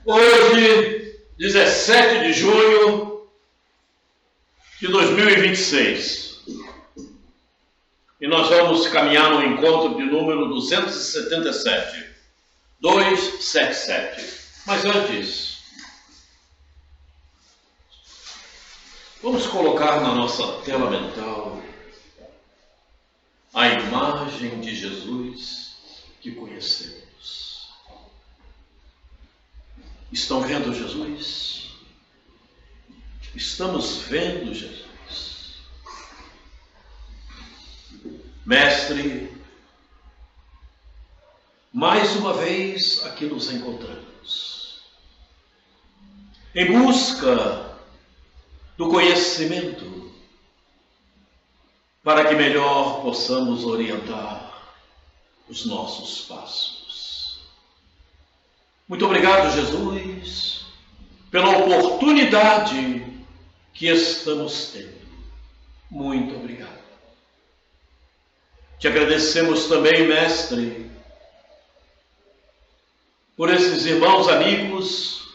Hoje, 17 de junho de 2026, e nós vamos caminhar no encontro de número 277. Mas antes, vamos colocar na nossa tela mental a imagem de Jesus que conhecemos. Estão vendo Jesus? Estamos vendo Jesus. Mestre, mais uma vez aqui nos encontramos, em busca do conhecimento, para que melhor possamos orientar os nossos passos. Muito obrigado, Jesus, pela oportunidade que estamos tendo. Muito obrigado. Te agradecemos também, Mestre, por esses irmãos amigos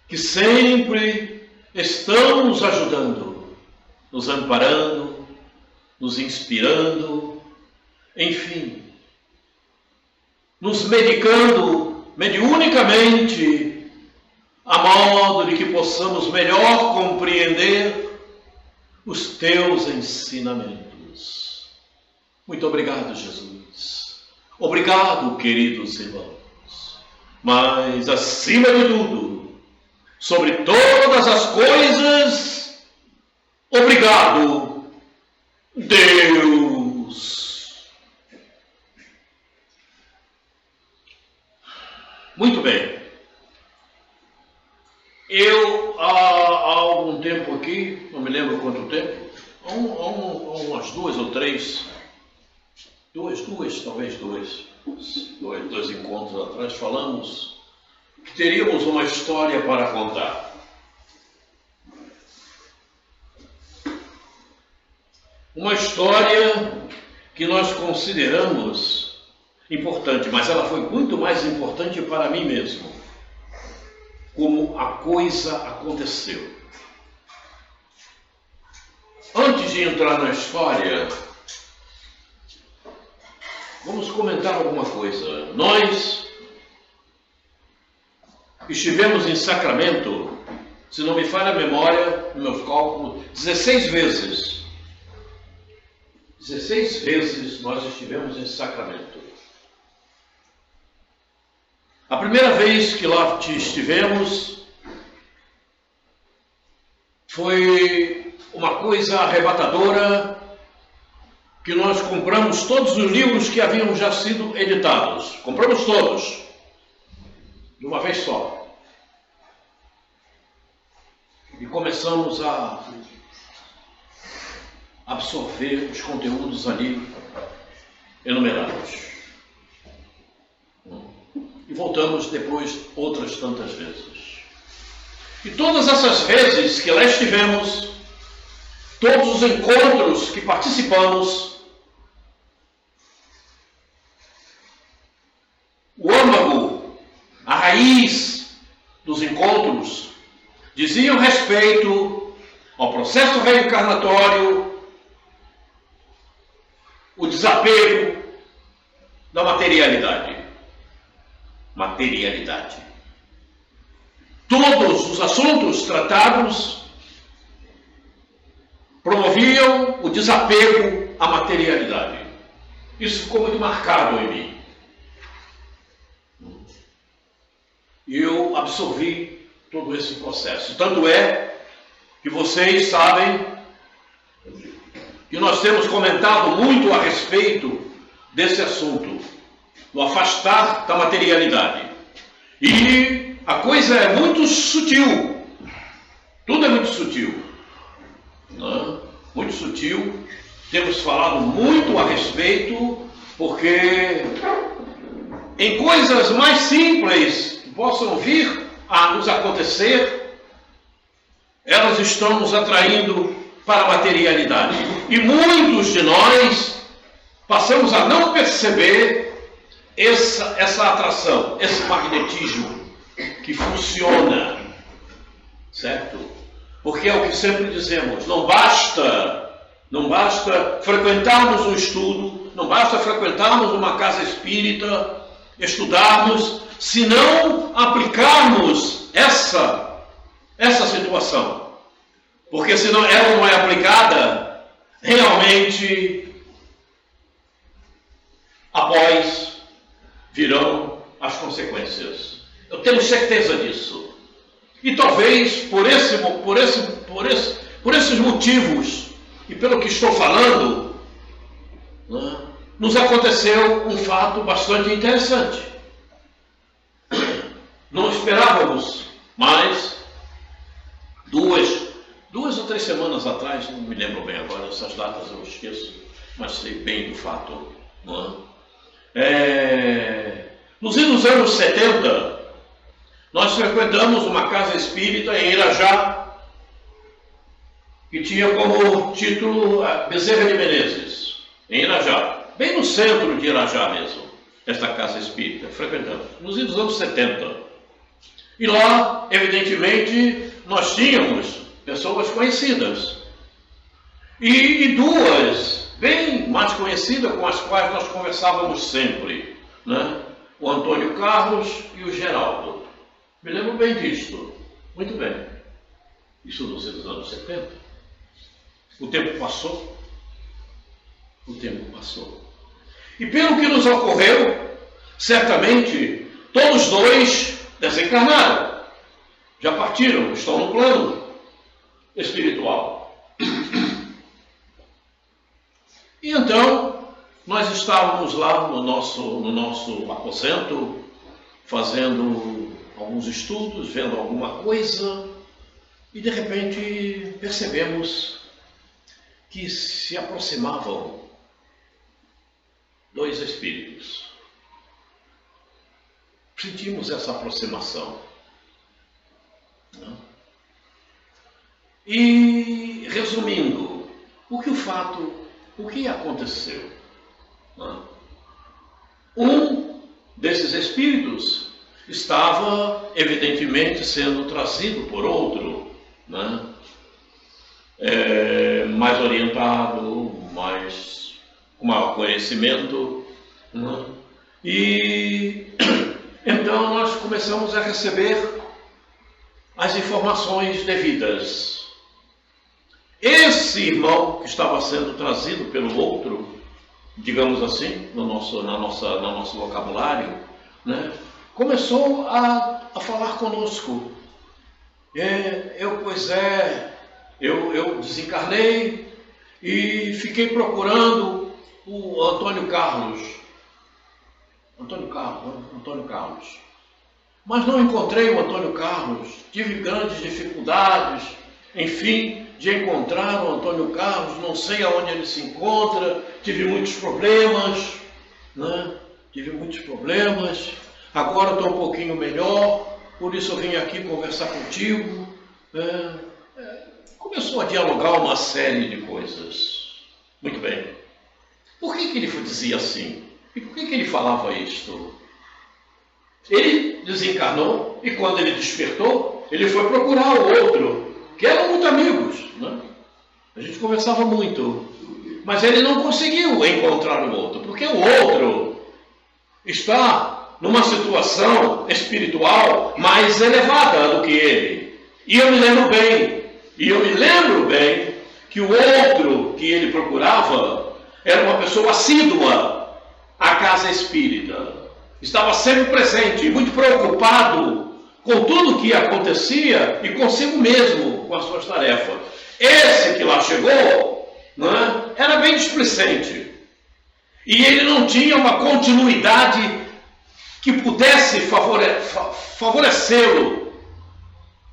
que sempre estão nos ajudando, nos amparando, nos inspirando, enfim, nos medicando mediunicamente, a modo de que possamos melhor compreender os teus ensinamentos. Muito obrigado, Jesus. Obrigado, queridos irmãos. Mas, acima de tudo, sobre todas as coisas, obrigado, Deus. Muito bem. Eu, há algum tempo aqui, não me lembro quanto tempo, há umas duas ou três, talvez dois encontros atrás, falamos que teríamos uma história para contar. Uma história que nós consideramos importante, mas ela foi muito mais importante para mim mesmo. Como a coisa aconteceu. Antes de entrar na história, vamos comentar alguma coisa. Nós estivemos em Sacramento, se não me falha a memória, no meu cálculo, 16 vezes. 16 vezes nós estivemos em Sacramento. A primeira vez que lá estivemos foi uma coisa arrebatadora, que nós compramos todos os livros que haviam já sido editados. Compramos todos, de uma vez só. E começamos a absorver os conteúdos ali enumerados. E voltamos depois outras tantas vezes. E todas essas vezes que lá estivemos, todos os encontros que participamos, o âmago, a raiz dos encontros, diziam respeito ao processo reencarnatório, o desapego da materialidade. Todos os assuntos tratados promoviam o desapego à materialidade. Isso ficou muito marcado em mim. E eu absorvi todo esse processo. Tanto é que vocês sabem que nós temos comentado muito a respeito desse assunto, no afastar da materialidade. E a coisa é muito sutil. Tudo é muito sutil. Não? Muito sutil. Temos falado muito a respeito, porque em coisas mais simples que possam vir a nos acontecer, elas estão nos atraindo para a materialidade. E muitos de nós passamos a não perceber essa atração, esse magnetismo que funciona, certo? Porque é o que sempre dizemos, não basta frequentarmos um estudo, não basta frequentarmos uma casa espírita, estudarmos, se não aplicarmos essa situação. Porque se ela não é aplicada, realmente, após virão as consequências. Eu tenho certeza disso. E talvez por esses motivos, e pelo que estou falando, né, nos aconteceu um fato bastante interessante. Não esperávamos, mas duas ou 3 semanas atrás, não me lembro bem agora, essas datas eu esqueço, mas sei bem do fato. Não é? Nos anos 70, nós frequentamos uma casa espírita em Irajá, que tinha como título Bezerra de Menezes, em Irajá, bem no centro de Irajá mesmo, esta casa espírita, frequentamos, nos anos 70. E lá, evidentemente, nós tínhamos pessoas conhecidas, e duas bem mais conhecidas com as quais nós conversávamos sempre, né? O Antônio Carlos e o Geraldo. Me lembro bem disto, muito bem. Isso nos anos 70. O tempo passou. E pelo que nos ocorreu, certamente, todos dois desencarnaram. Já partiram, estão no plano espiritual. E então, nós estávamos lá no nosso aposento, fazendo alguns estudos, vendo alguma coisa, e de repente percebemos que se aproximavam 2 espíritos. Sentimos essa aproximação. E, resumindo, o que aconteceu? Um desses espíritos estava, evidentemente, sendo trazido por outro, né? Mais orientado, com maior conhecimento, né? E então nós começamos a receber as informações devidas. Esse irmão que estava sendo trazido pelo outro, digamos assim, no nosso vocabulário, né, começou a falar conosco. Eu desencarnei e fiquei procurando o Antônio Carlos. Mas não encontrei o Antônio Carlos. Tive grandes dificuldades, enfim, de encontrar o Antônio Carlos. Não sei aonde ele se encontra. Tive muitos problemas, né? Agora estou um pouquinho melhor, por isso eu vim aqui conversar contigo. Começou a dialogar uma série de coisas. Muito bem. Por que ele dizia assim? E por que ele falava isto? Ele desencarnou e quando ele despertou, ele foi procurar o outro, que eram muito amigos, né? A gente conversava muito, mas ele não conseguiu encontrar o outro, porque o outro está numa situação espiritual mais elevada do que ele. E eu me lembro bem que o outro que ele procurava era uma pessoa assídua à casa espírita. Estava sempre presente, muito preocupado com tudo o que acontecia e consigo mesmo, com as suas tarefas. Esse que lá chegou, né, era bem displicente. E ele não tinha uma continuidade que pudesse favorecê-lo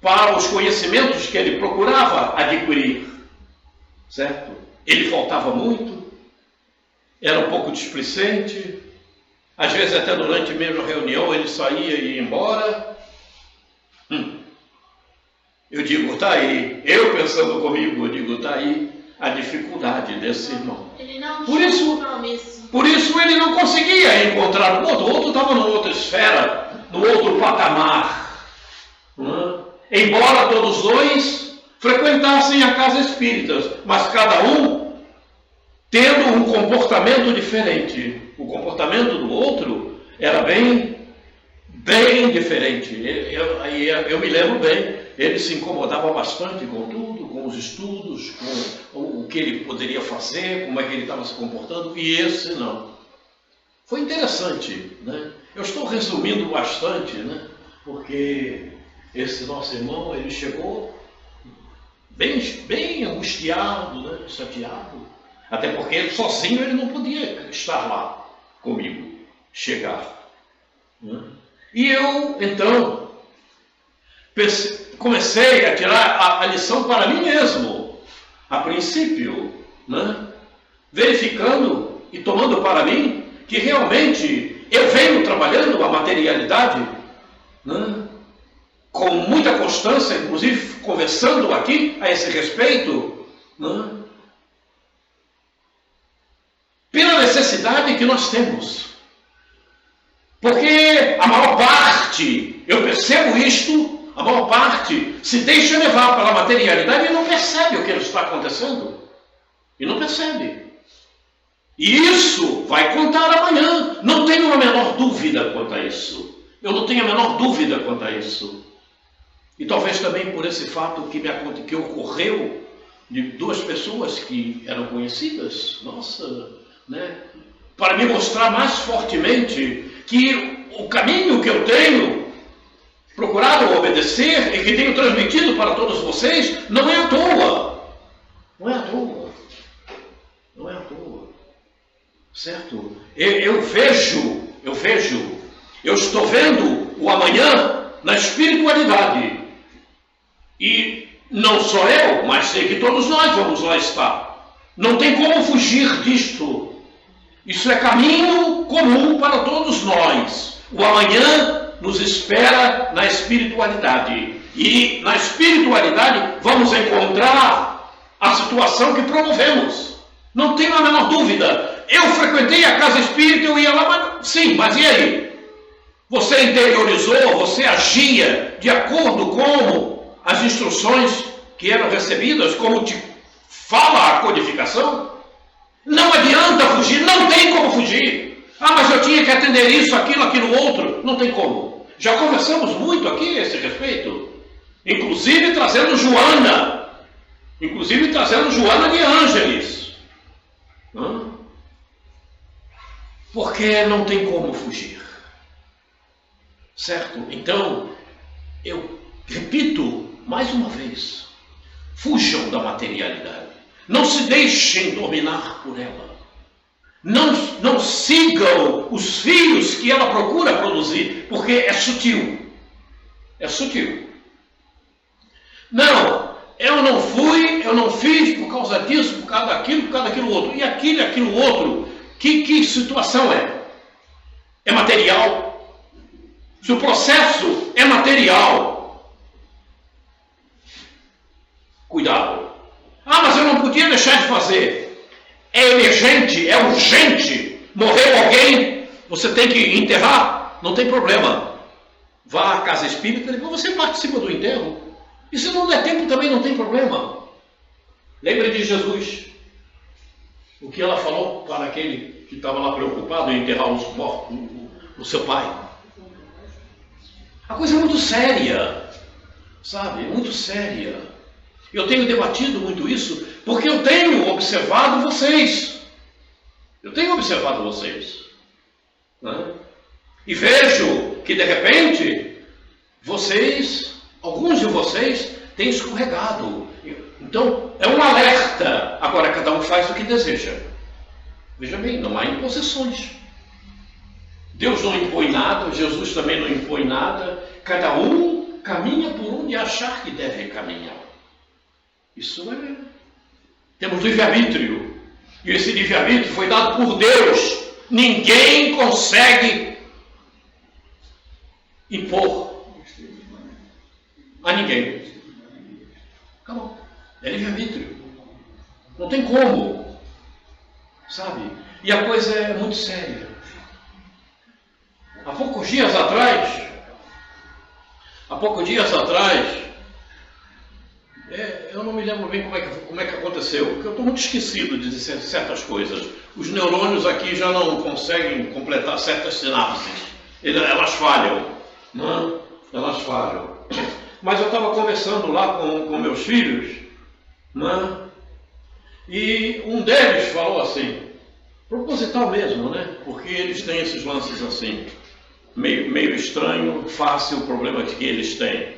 para os conhecimentos que ele procurava adquirir. Certo? Ele faltava muito, era um pouco displicente. Às vezes até durante mesmo a reunião ele saía e ia embora. Eu digo, tá aí. Eu pensando comigo, eu digo, tá aí. a dificuldade desse irmão. Ele não Por tinha isso, compromisso. Por isso ele não conseguia encontrar o outro. O outro estava numa outra esfera, no outro patamar. Embora todos dois frequentassem a casa espírita, mas cada um tendo um comportamento diferente. O comportamento do outro era bem diferente. Eu me lembro bem, ele se incomodava bastante com tudo, com os estudos, com o que ele poderia fazer, como é que ele estava se comportando, e esse não. Foi interessante, né? Eu estou resumindo bastante, né? Porque esse nosso irmão, ele chegou bem angustiado, né? Chateado, até porque ele sozinho ele não podia estar lá comigo, chegar, né? E eu, então, comecei a tirar a lição para mim mesmo, a princípio, né? Verificando e tomando para mim que realmente eu venho trabalhando a materialidade, né? Com muita constância, inclusive conversando aqui a esse respeito, né? Pela necessidade que nós temos. Porque a maior parte, eu percebo isto, a maior parte se deixa levar pela materialidade e não percebe o que está acontecendo. E não percebe. E isso vai contar amanhã. Não tenho a menor dúvida quanto a isso. Eu não tenho a menor dúvida quanto a isso. E talvez também por esse fato que ocorreu de duas pessoas que eram conhecidas, nossa, né? Para me mostrar mais fortemente que o caminho que eu tenho procurado obedecer e que tenho transmitido para todos vocês não é à toa. Não é à toa. Não é à toa. Certo? Eu estou vendo o amanhã na espiritualidade. E não só eu, mas sei que todos nós vamos lá estar. Não tem como fugir disto. Isso é caminho comum para todos nós. O amanhã nos espera na espiritualidade. E na espiritualidade vamos encontrar a situação que promovemos. Não tenho a menor dúvida. Eu frequentei a casa espírita, eu ia lá, mas sim, mas e aí? Você interiorizou, você agia de acordo com as instruções que eram recebidas, como te fala a codificação? Não adianta fugir, não tem como fugir. Ah, mas eu tinha que atender isso, aquilo outro. Não tem como. Já conversamos muito aqui a esse respeito. Inclusive trazendo Joana de Ângeles. Porque não tem como fugir. Certo? Então, eu repito mais uma vez. Fujam da materialidade. Não se deixem dominar por ela. Não sigam os fios que ela procura produzir, porque é sutil. É sutil. Não, eu não fiz por causa disso, por causa daquilo outro. E aquilo outro, que situação é? É material. Se o processo é material, cuidado. Ah, mas eu não podia deixar de fazer. É emergente, é urgente. Morreu alguém, você tem que enterrar, não tem problema. Vá à casa espírita, depois você participa do enterro. E se não der tempo também não tem problema. Lembre de Jesus. O que ela falou para aquele que estava lá preocupado em enterrar os mortos, o seu pai. A coisa é muito séria, sabe? Muito séria. Eu tenho debatido muito isso porque eu tenho observado vocês. Né? E vejo que de repente alguns de vocês têm escorregado. Então é um alerta. Agora cada um faz o que deseja. Veja bem, não há imposições. Deus não impõe nada, Jesus também não impõe nada. Cada um caminha por onde achar que deve caminhar. Isso é. Temos livre-arbítrio. E esse livre-arbítrio foi dado por Deus. Ninguém consegue impor a ninguém. Acabou. É livre-arbítrio. Não tem como. Sabe? E a coisa é muito séria. Há poucos dias atrás, eu não me lembro bem como é que aconteceu, porque eu estou muito esquecido de certas coisas. Os neurônios aqui já não conseguem completar certas sinapses. Elas falham. Não? Elas falham. Mas eu estava conversando lá com meus filhos, né? E um deles falou assim, proposital mesmo, né? Porque eles têm esses lances assim, meio estranho, fácil o problema que eles têm.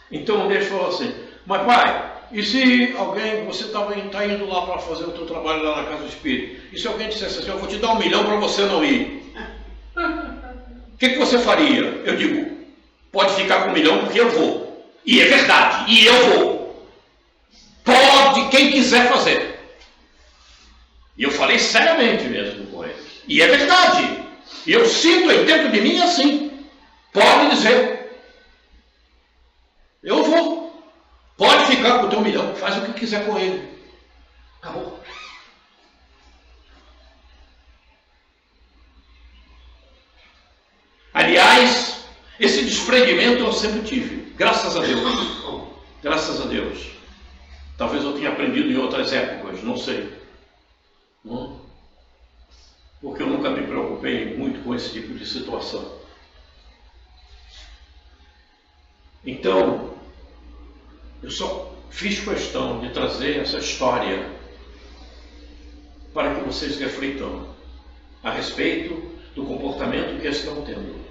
Então um deles falou assim, mas pai, e se alguém, você está indo lá para fazer o teu trabalho lá na casa do espírito, e se alguém dissesse assim, eu vou te dar 1 milhão para você não ir, o que você faria? Eu digo, pode ficar com 1 milhão porque eu vou. E é verdade, e eu vou. Pode quem quiser fazer. E eu falei seriamente mesmo com ele. E é verdade. E eu sinto aí dentro de mim assim. Pode dizer. Eu vou. Pode ficar com o teu 1 milhão. Faz o que quiser com ele. Acabou. Aliás, esse desprendimento eu sempre tive. Graças a Deus. Graças a Deus. Talvez eu tenha aprendido em outras épocas, não sei. Não? Porque eu nunca me preocupei muito com esse tipo de situação. Então, eu só fiz questão de trazer essa história para que vocês reflitam a respeito do comportamento que eles estão tendo.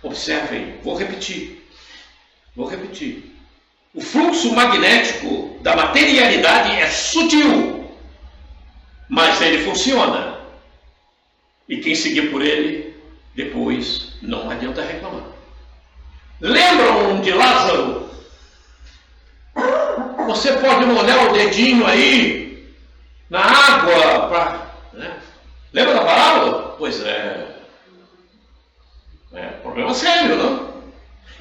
Observem, vou repetir. O fluxo magnético da materialidade é sutil, mas ele funciona. E quem seguir por ele, depois não adianta reclamar. Lembram de Lázaro? Você pode molhar o dedinho aí na água, né? Lembra da parábola? Pois é. Problema sério, não?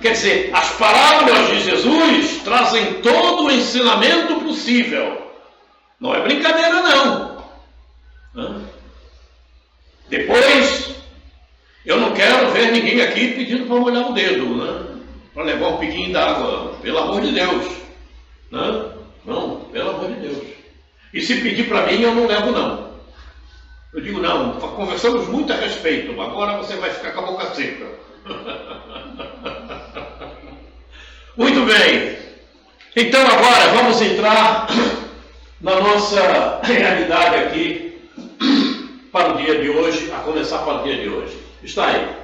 Quer dizer, as parábolas de Jesus trazem todo o ensinamento possível. Não é brincadeira, não. Depois, eu não quero ver ninguém aqui pedindo para molhar o dedo, né? Para levar um piquinho d'água. Pelo amor de Deus. Não, pelo amor de Deus. E se pedir para mim, eu não levo, não. Eu digo, não, conversamos muito a respeito. Agora você vai ficar com a boca seca. Muito bem, então agora vamos entrar na nossa realidade aqui para o dia de hoje, a começar para o dia de hoje. Está aí.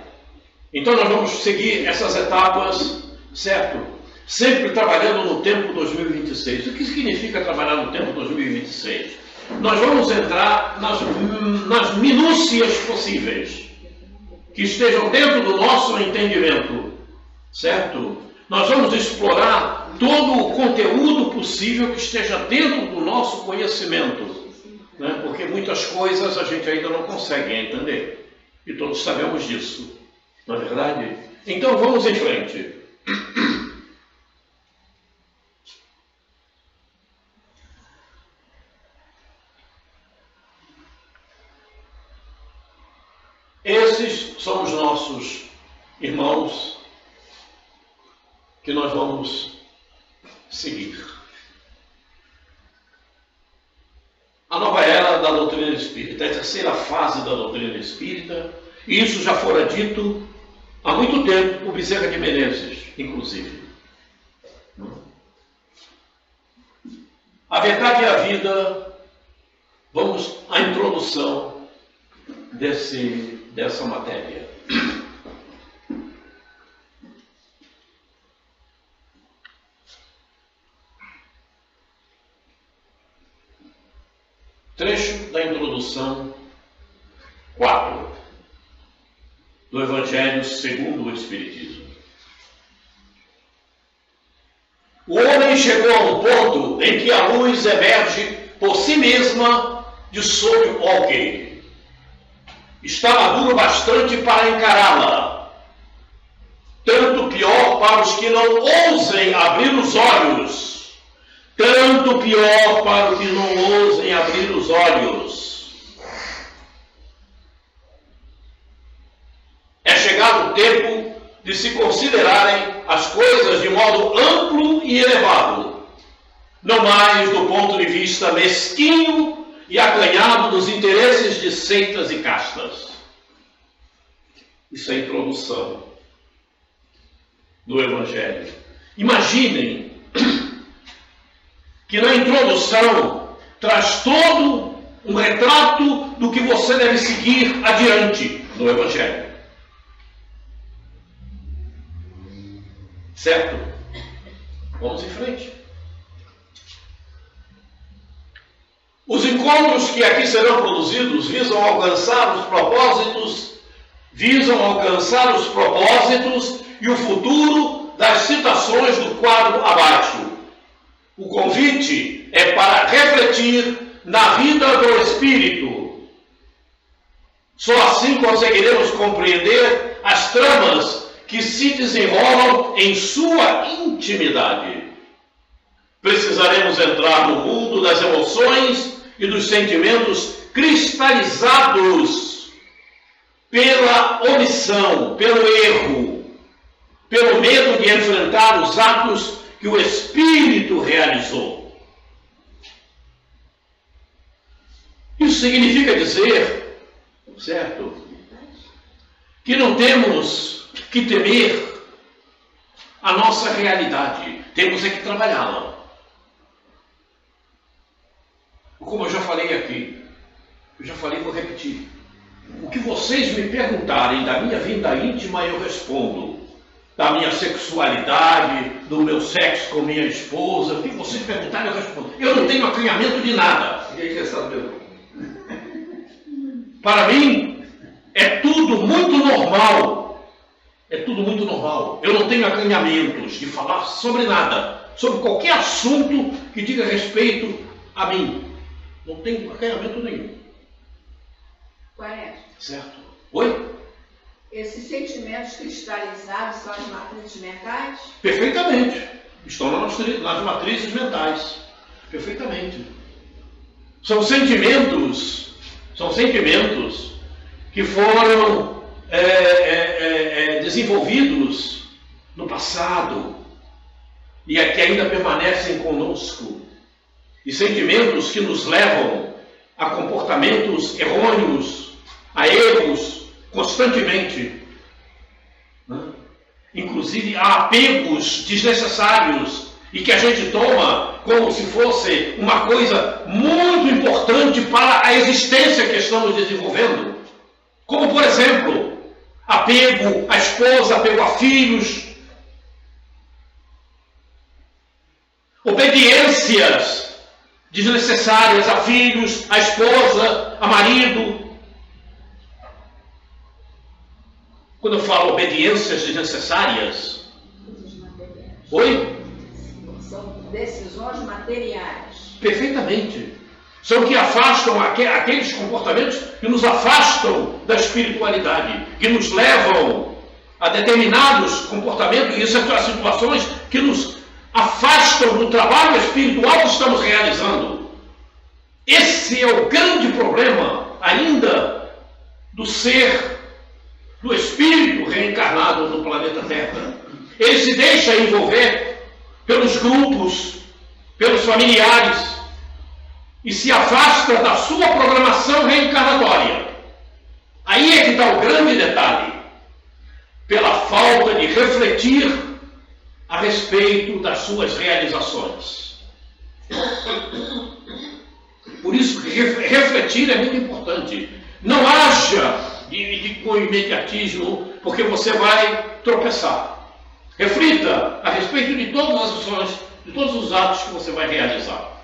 Então nós vamos seguir essas etapas, certo? Sempre trabalhando no tempo 2026. O que significa trabalhar no tempo 2026? Nós vamos entrar nas minúcias possíveis, que estejam dentro do nosso entendimento, certo? Nós vamos explorar todo o conteúdo possível que esteja dentro do nosso conhecimento, né? Porque muitas coisas a gente ainda não consegue entender, e todos sabemos disso, não é verdade? Então vamos em frente. Esses são os nossos irmãos que nós vamos seguir. A nova era da doutrina espírita, a terceira fase da doutrina espírita, e isso já fora dito há muito tempo por Bezerra de Menezes, inclusive. A verdade e a vida, vamos à introdução dessa matéria. Trecho da introdução 4 do Evangelho segundo o Espiritismo. O homem chegou a um ponto em que a luz emerge por si mesma de sob o alqueire. Está maduro bastante para encará-la. Tanto pior para os que não ousem abrir os olhos, tanto pior para os que não ousem abrir os olhos. É chegado o tempo de se considerarem as coisas de modo amplo e elevado, não mais do ponto de vista mesquinho e acanhado dos interesses de seitas e castas. Isso é a introdução do Evangelho. Imaginem que na introdução traz todo um retrato do que você deve seguir adiante no Evangelho. Certo? Vamos em frente. Os encontros que aqui serão produzidos visam alcançar os propósitos e o futuro das citações do quadro abaixo. O convite é para refletir na vida do Espírito. Só assim conseguiremos compreender as tramas que se desenrolam em sua intimidade. Precisaremos entrar no mundo das emoções e dos sentimentos cristalizados pela omissão, pelo erro, pelo medo de enfrentar os atos que o Espírito realizou. Isso significa dizer, certo, que não temos que temer a nossa realidade, temos é que trabalhá-la. Como eu já falei aqui, vou repetir. O que vocês me perguntarem da minha vida íntima, eu respondo. Da minha sexualidade, do meu sexo com minha esposa, o que vocês perguntarem, eu respondo. Eu não tenho acanhamento de nada. Ninguém quer saber. Para mim, é tudo muito normal. É tudo muito normal. Eu não tenho acanhamentos de falar sobre nada, sobre qualquer assunto que diga respeito a mim. Não tenho acanhamento nenhum. Certo? Oi? Esses sentimentos cristalizados são as matrizes mentais? Perfeitamente. Estão nas matrizes mentais. Perfeitamente. São sentimentos que foram desenvolvidos no passado e que ainda permanecem conosco. E sentimentos que nos levam a comportamentos errôneos, a erros constantemente, né? Inclusive a apegos desnecessários e que a gente toma como se fosse uma coisa muito importante para a existência que estamos desenvolvendo. Como, por exemplo, apego à esposa, apego a filhos, obediências desnecessárias a filhos, a esposa, a marido. Quando eu falo obediências desnecessárias, oi? São decisões materiais. Perfeitamente. São que afastam aqueles comportamentos que nos afastam da espiritualidade, que nos levam a determinados comportamentos e situações que nos afastam do trabalho espiritual que estamos realizando. Esse é o grande problema ainda do ser, do espírito reencarnado no planeta Terra. Ele se deixa envolver pelos grupos, pelos familiares e se afasta da sua programação reencarnatória. Aí é que está o grande detalhe. Pela falta de refletir a respeito das suas realizações. Por isso que refletir é muito importante. Não haja com imediatismo, porque você vai tropeçar. Reflita a respeito de todas as ações, de todos os atos que você vai realizar.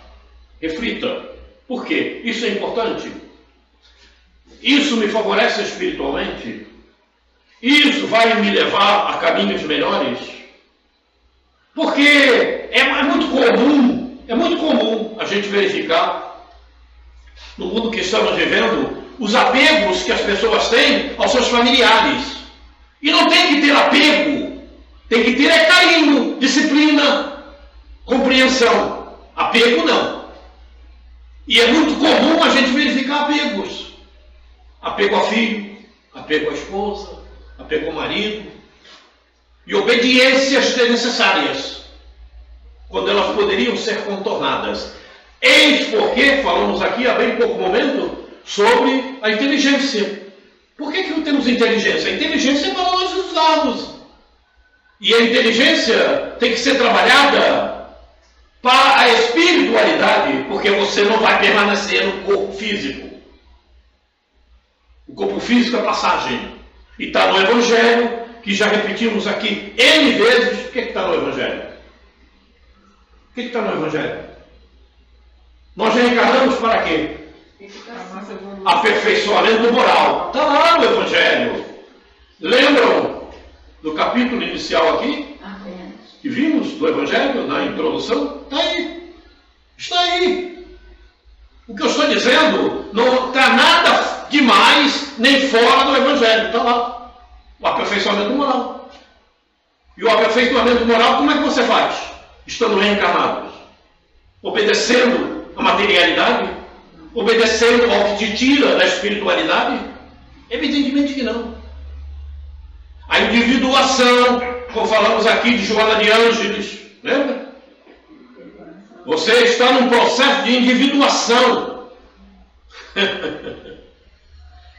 Reflita. Por quê? Isso é importante. Isso me favorece espiritualmente. Isso vai me levar a caminhos melhores. Porque é muito comum a gente verificar no mundo que estamos vivendo os apegos que as pessoas têm aos seus familiares. E não tem que ter apego, tem que ter carinho, disciplina, compreensão. Apego apego não. E é muito comum a gente verificar apegos. Apego a filho, apego à esposa, apego ao marido. E obediências desnecessárias, quando elas poderiam ser contornadas. Eis porque falamos aqui há bem pouco momento sobre a inteligência. Por que não temos inteligência? A inteligência é para nós usarmos. E a inteligência tem que ser trabalhada para a espiritualidade, porque você não vai permanecer no corpo físico. O corpo físico é passagem. E está no Evangelho, que já repetimos aqui N vezes. O que está no Evangelho? O que está no Evangelho? Nós reencarnamos para quê? Aperfeiçoamento moral. Está lá no Evangelho. Lembram do capítulo inicial aqui? Que vimos do Evangelho, na introdução? Está aí. Está aí. O que eu estou dizendo não está nada demais nem fora do Evangelho. Está lá. O aperfeiçoamento moral. E o aperfeiçoamento moral, como é que você faz? Estando reencarnados. Obedecendo a materialidade? Obedecendo ao que te tira da espiritualidade? Evidentemente que não. A individuação, como falamos aqui de Joana de Ângeles, lembra? Você está num processo de individuação.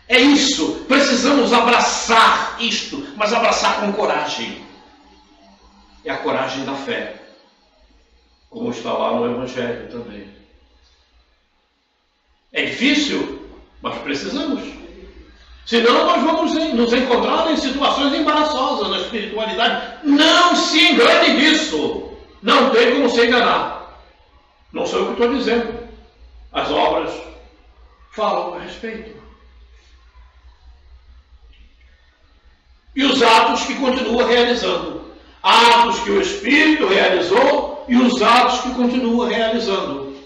É isso, precisamos abraçar isto, mas abraçar com coragem. É a coragem da fé, como está lá no Evangelho também. É difícil, mas precisamos. Senão nós vamos nos encontrar em situações embaraçosas na espiritualidade. Não se engane nisso. Não tem como se enganar. Não sou eu que estou dizendo. As obras falam a respeito. E os atos que continua realizando. Atos que o Espírito realizou e os atos que continua realizando.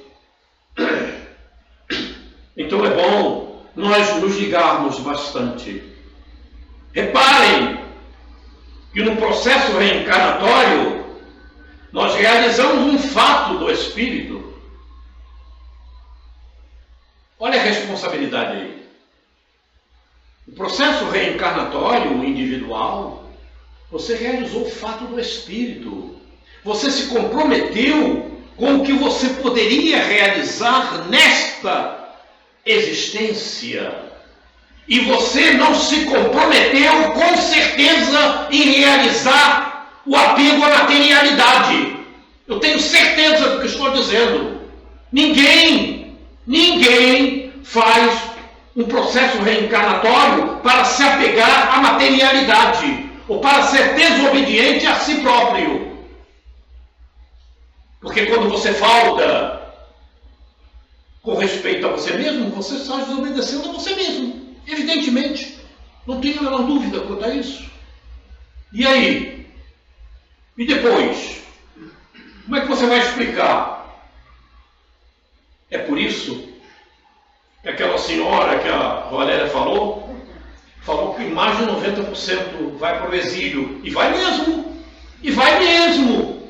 Então é bom nós nos ligarmos bastante. Reparem que no processo reencarnatório nós realizamos um fato do Espírito. Olha a responsabilidade aí. O processo reencarnatório individual, você realizou o fato do Espírito. Você se comprometeu com o que você poderia realizar nesta existência. E você não se comprometeu com certeza em realizar o apego à materialidade. Eu tenho certeza do que estou dizendo. Ninguém faz um processo reencarnatório para se apegar à materialidade ou para ser desobediente a si próprio. Porque quando você falta com respeito a você mesmo, você está desobedecendo a você mesmo. Evidentemente. Não tenho a menor dúvida quanto a isso. E aí? E depois? Como é que você vai explicar? É por isso que aquela senhora que a Valéria falou que mais de 90% vai para o exílio. E vai mesmo. E vai mesmo.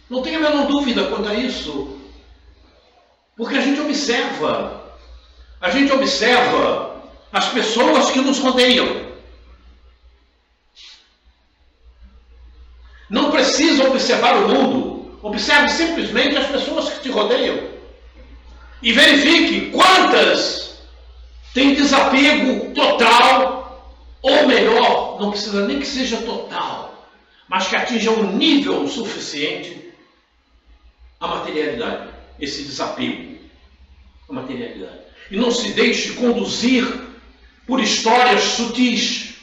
Não tenho a menor dúvida quanto a isso. Porque a gente observa as pessoas que nos rodeiam. Não precisa observar o mundo, observe simplesmente as pessoas que te rodeiam. E verifique quantas têm desapego total, ou melhor, não precisa nem que seja total, mas que atinja um nível suficiente à materialidade. Esse desapego à materialidade. E não se deixe conduzir por histórias sutis,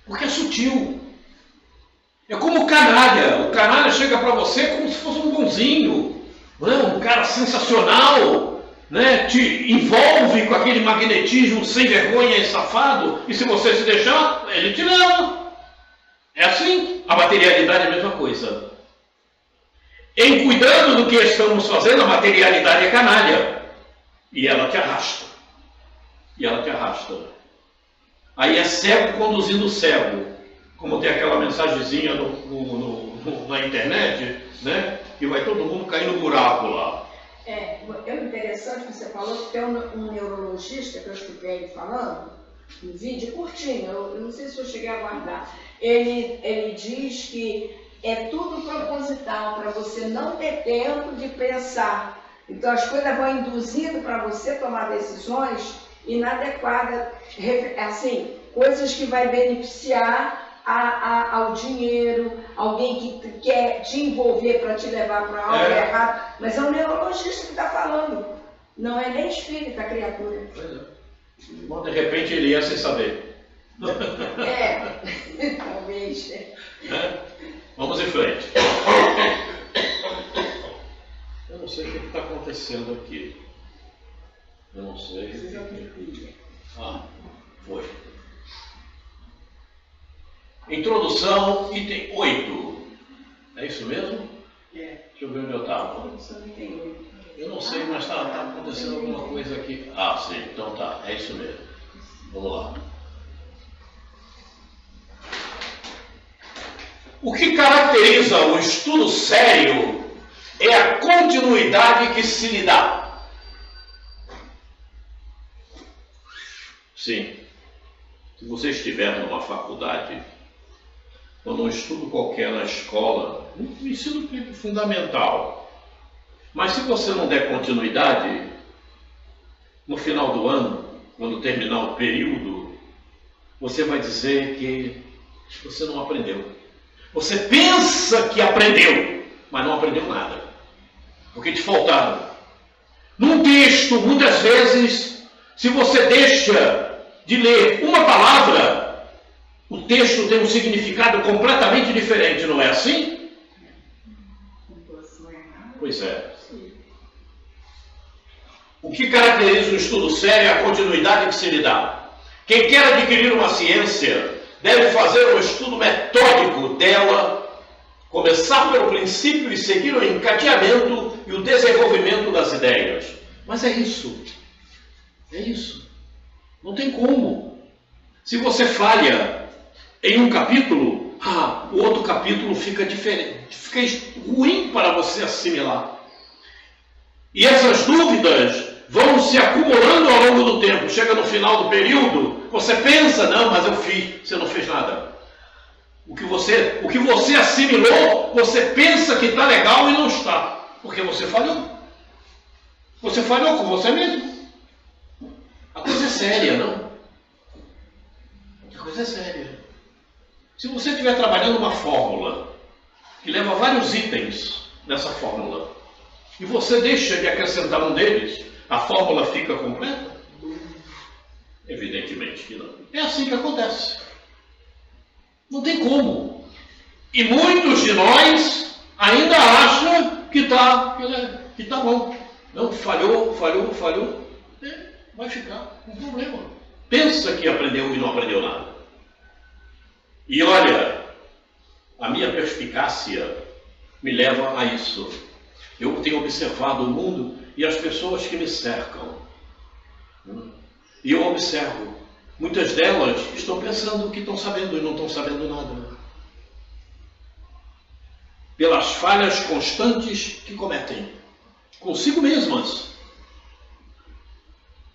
porque é sutil. É como o canalha. O canalha chega para você como se fosse um bonzinho, um cara sensacional, né? Te envolve com aquele magnetismo sem vergonha e safado, e se você se deixar, ele te leva. É assim. A materialidade é a mesma coisa. Em cuidando do que estamos fazendo, a materialidade é canalha. E ela te arrasta. Aí é cego conduzindo cego. Como tem aquela mensagenzinha na internet, né? Que vai todo mundo cair no buraco lá. É interessante que você falou que tem um neurologista que eu escutei ele falando, um vídeo curtinho, eu não sei se eu cheguei a guardar. Ele diz que é tudo proposital, para você não ter tempo de pensar. Então as coisas vão induzindo para você tomar decisões inadequadas, assim, coisas que vai beneficiar ao dinheiro, alguém que quer te envolver para te levar para algo errado. Mas é um neurologista que está falando, não é nem espírita a criatura. Pois é. Bom, de repente ele ia sem saber. Talvez. Vamos em frente. Eu não sei o que está acontecendo aqui. Eu não sei. Foi. Introdução, item 8. É isso mesmo? Deixa eu ver onde eu estava. Eu não sei, mas está acontecendo alguma coisa aqui. Sim, então tá, é isso mesmo. Vamos lá. O que caracteriza o estudo sério é a continuidade que se lhe dá. Sim. Se você estiver numa faculdade, ou num estudo qualquer na escola, no ensino fundamental, mas se você não der continuidade, no final do ano, quando terminar o período, você vai dizer que você não aprendeu. Você pensa que aprendeu, mas não aprendeu nada, porque te faltaram. Num texto, muitas vezes, se você deixa de ler uma palavra, o texto tem um significado completamente diferente, não é assim? Pois é. O que caracteriza o estudo sério é a continuidade que se lhe dá. Quem quer adquirir uma ciência deve fazer um estudo metódico dela, começar pelo princípio e seguir o encadeamento e o desenvolvimento das ideias. Mas é isso. É isso. Não tem como. Se você falha em um capítulo, o outro capítulo fica diferente, fica ruim para você assimilar. E essas dúvidas vão se acumulando ao longo do tempo. Chega no final do período, você pensa, não, mas eu fiz, você não fez nada. O que você assimilou, você pensa que está legal e não está, porque você falhou. Você falhou com você mesmo. A coisa é séria, não? A coisa é séria. Se você estiver trabalhando uma fórmula que leva vários itens nessa fórmula e você deixa de acrescentar um deles, a fórmula fica completa? Evidentemente que não. É assim que acontece. Não tem como. E muitos de nós ainda acham que está bom. Não, falhou. Vai ficar um problema. Pensa que aprendeu e não aprendeu nada. E olha, a minha perspicácia me leva a isso. Eu tenho observado o mundo e as pessoas que me cercam. E eu observo, muitas delas estão pensando que estão sabendo e não estão sabendo nada. Pelas falhas constantes que cometem, consigo mesmas.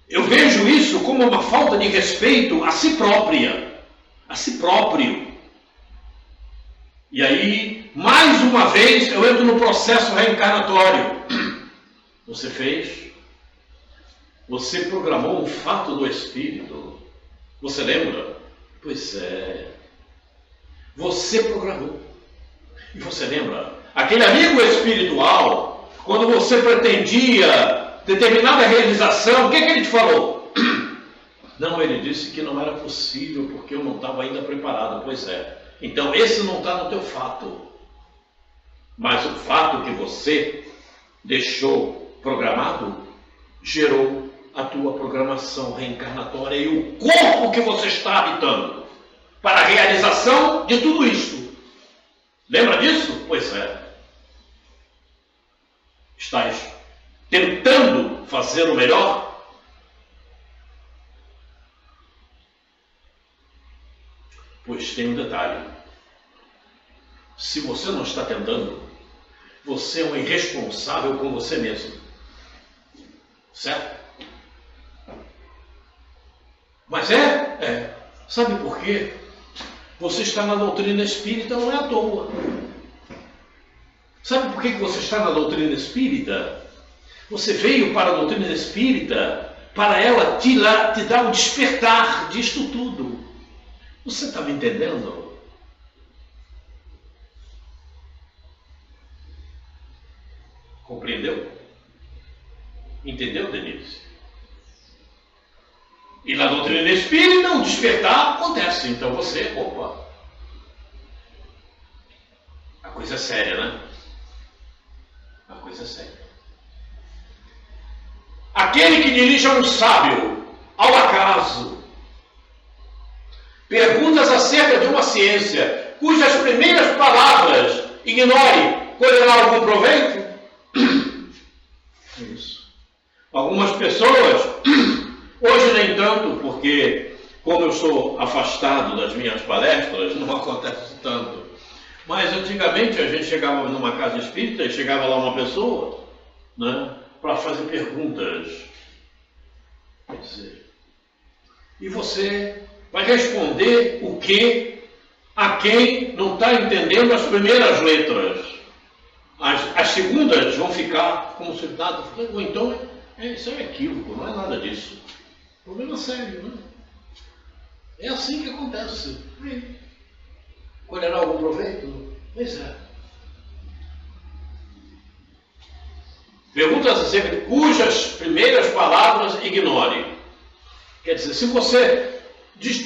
Eu vejo isso como uma falta de respeito a si própria. A si próprio. E aí, mais uma vez, eu entro no processo reencarnatório. Você fez? Você programou um fato do espírito. Você lembra? Pois é. Você programou. E você lembra? Aquele amigo espiritual, quando você pretendia determinada realização, o que ele te falou? Não, ele disse que não era possível porque eu não estava ainda preparado. Pois é. Então esse não está no teu fato. Mas o fato que você deixou programado gerou a tua programação reencarnatória e o corpo que você está habitando para a realização de tudo isto. Lembra disso? Pois é. Estás tentando fazer o melhor? Pois tem um detalhe. Se você não está tentando, você é um irresponsável com você mesmo. Certo? Mas é. Sabe por quê? Você está na doutrina espírita, não é à toa. Sabe por que você está na doutrina espírita? Você veio para a doutrina espírita para ela te dar o despertar disto tudo. Você está me entendendo? Compreendeu? Entendeu, Denise? E na doutrina espírita o despertar acontece. Então você, a coisa é séria, né? A coisa é séria. Aquele que dirige a um sábio, ao acaso, perguntas acerca de uma ciência, cujas primeiras palavras ignore, colherá algum proveito? Isso. Algumas pessoas, hoje nem tanto, porque como eu sou afastado das minhas palestras, não acontece tanto. Mas antigamente a gente chegava numa casa espírita e chegava lá uma pessoa, né, para fazer perguntas. Quer dizer, e você vai responder o quê a quem não está entendendo as primeiras letras? As segundas vão ficar como se nada. Ou então, isso é equívoco, não é nada disso. Problema sério, né? É assim que acontece. Colherá algum proveito? Pois é. Perguntas acerca de cujas primeiras palavras ignore. Quer dizer, se você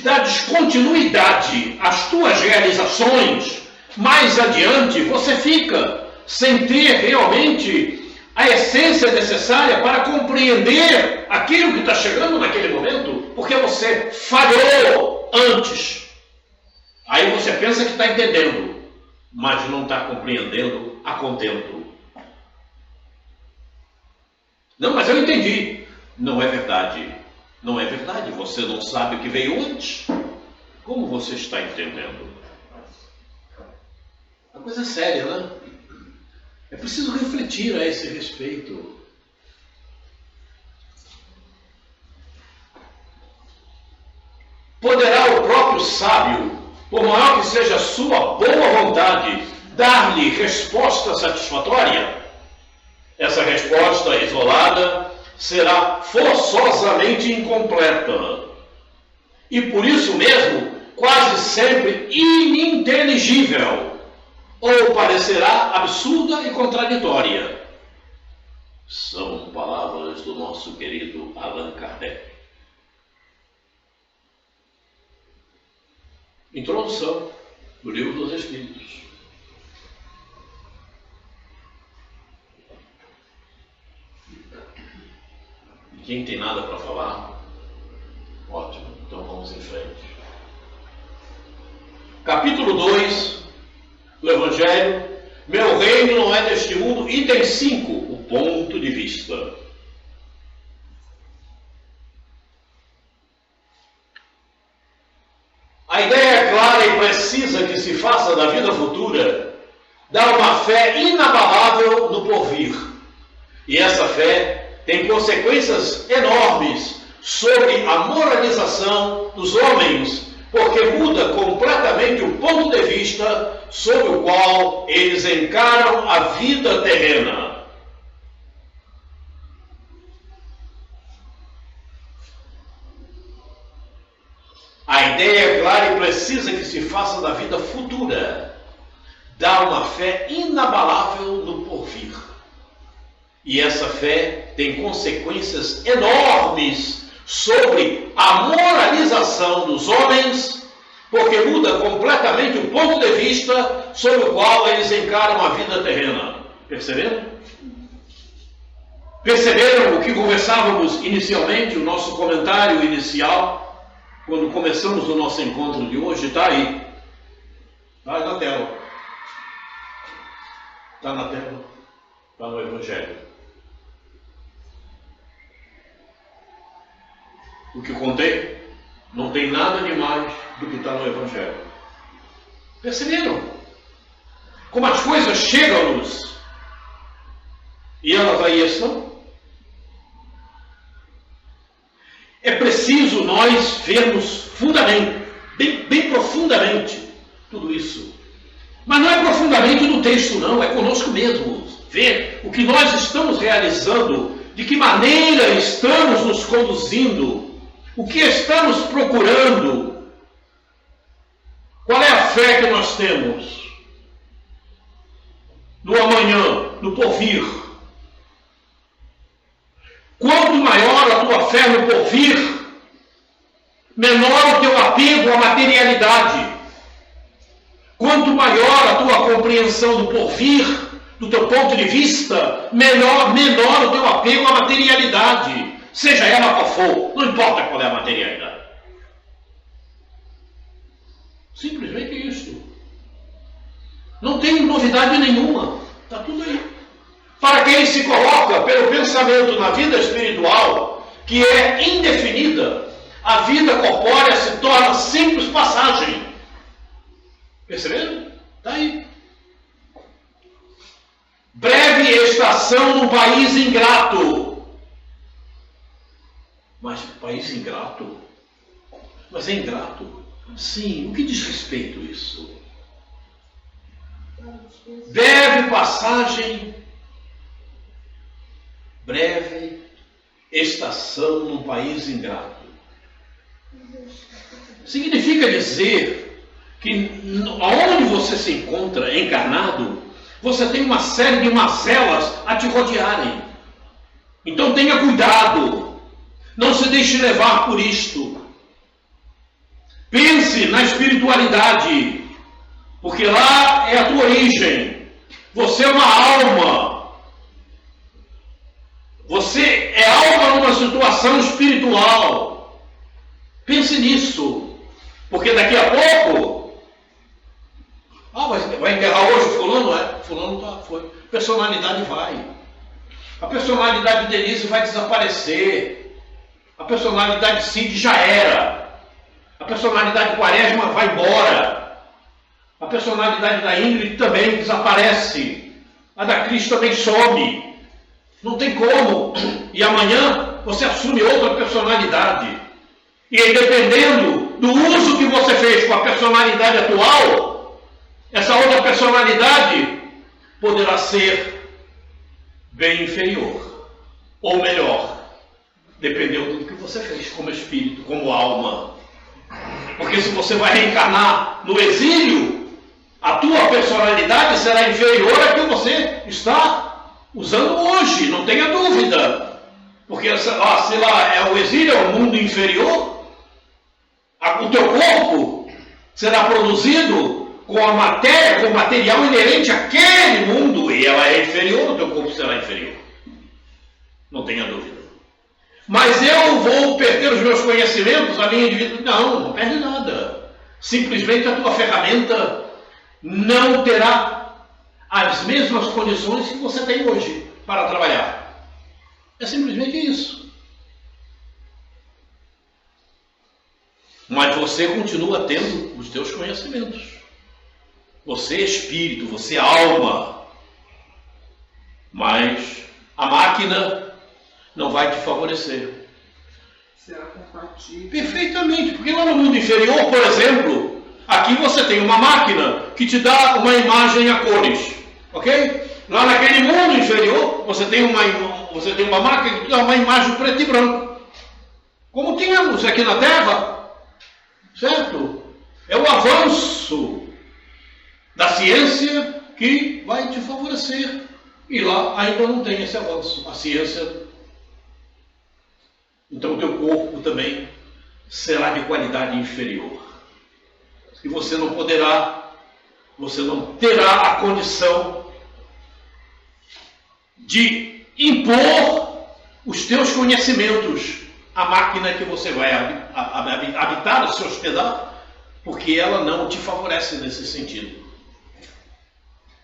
dá descontinuidade às tuas realizações, mais adiante você fica sem ter realmente a essência necessária para compreender aquilo que está chegando naquele momento, porque você falhou antes. Aí você pensa que está entendendo, mas não está compreendendo a contento. Não, mas eu entendi. Não é verdade. Não é verdade. Você não sabe o que veio antes. Como você está entendendo? A coisa é séria, né? É preciso refletir a esse respeito. Poderá o próprio sábio, por maior que seja a sua boa vontade, dar-lhe resposta satisfatória? Essa resposta isolada será forçosamente incompleta e, por isso mesmo, quase sempre ininteligível, ou parecerá absurda e contraditória. São palavras do nosso querido Allan Kardec. Introdução do Livro dos Espíritos. Quem tem nada para falar? Ótimo, então vamos em frente. Capítulo 2 do Evangelho. Meu reino não é deste mundo. Item 5, o ponto de vista. A ideia clara e precisa que se faça da vida futura dá uma fé inabalável no porvir. E essa fé tem consequências enormes sobre a moralização dos homens, porque muda completamente o ponto de vista sob o qual eles encaram a vida terrena. A ideia clara e precisa que se faça da vida futura dá uma fé inabalável no porvir. E essa fé tem consequências enormes sobre a moralização dos homens, porque muda completamente o ponto de vista sobre o qual eles encaram a vida terrena. Perceberam? Perceberam o que conversávamos inicialmente, o nosso comentário inicial, quando começamos o nosso encontro de hoje? Está aí. Está aí na tela. Está na tela. Está no Evangelho. O que contei não tem nada de mais do que está no Evangelho. Perceberam? Como as coisas chegam-nos e elas aí estão? é preciso nós vermos bem profundamente tudo isso. Mas não é profundamente no texto, não, é conosco mesmo. Ver o que nós estamos realizando, de que maneira estamos nos conduzindo, o que estamos procurando, qual é a fé que nós temos no amanhã, no porvir. Quanto maior a tua fé no porvir, menor o teu apego à materialidade. Quanto maior a tua compreensão do porvir, do teu ponto de vista, menor o teu apego à materialidade. Seja ela qual for, não importa qual é a materialidade. Simplesmente isto. Não tem novidade nenhuma. Está tudo aí. Para quem se coloca pelo pensamento na vida espiritual, que é indefinida, a vida corpórea se torna simples passagem. Perceberam? Está aí. Breve estação num país ingrato. Mas país ingrato? Mas é ingrato? Sim, o que diz respeito a isso? Breve passagem, breve estação num país ingrato. Significa dizer que onde você se encontra encarnado, você tem uma série de mazelas a te rodearem. Então tenha cuidado, não se deixe levar por isto. Pense na espiritualidade, porque lá é a tua origem. Você é uma alma. Você é alma numa situação espiritual. Pense nisso, porque daqui a pouco, vai enterrar hoje fulano? Fulano foi. Personalidade vai. A personalidade de Denise vai desaparecer. A personalidade de Cid já era. A personalidade de Quaresma vai embora. A personalidade da Ingrid também desaparece. A da Cris também some. Não tem como. E amanhã você assume outra personalidade. E aí, dependendo do uso que você fez com a personalidade atual, essa outra personalidade poderá ser bem inferior. Ou melhor. Dependendo do que você fez como espírito, como alma. Porque se você vai reencarnar no exílio, a tua personalidade será inferior à que você está usando hoje, não tenha dúvida. Porque se lá é o exílio, é o mundo inferior, o teu corpo será produzido com a matéria, com o material inerente àquele mundo, e ela é inferior, o teu corpo será inferior. Não tenha dúvida. Mas eu vou perder os meus conhecimentos, a minha individualidade. Não perde nada. Simplesmente a tua ferramenta não terá as mesmas condições que você tem hoje para trabalhar. É simplesmente isso. Mas você continua tendo os teus conhecimentos. Você é espírito, você é alma. Mas a máquina não vai te favorecer. Será compatível? Perfeitamente, porque lá no mundo inferior, por exemplo, aqui você tem uma máquina que te dá uma imagem a cores, ok? Lá naquele mundo inferior, você tem uma máquina que te dá uma imagem preto e branco. Como tínhamos aqui na Terra, certo? É o avanço da ciência que vai te favorecer. E lá ainda não tem esse avanço. A ciência... Então o teu corpo também será de qualidade inferior. E você não terá a condição de impor os teus conhecimentos à máquina que você vai habitar, se hospedar, porque ela não te favorece nesse sentido.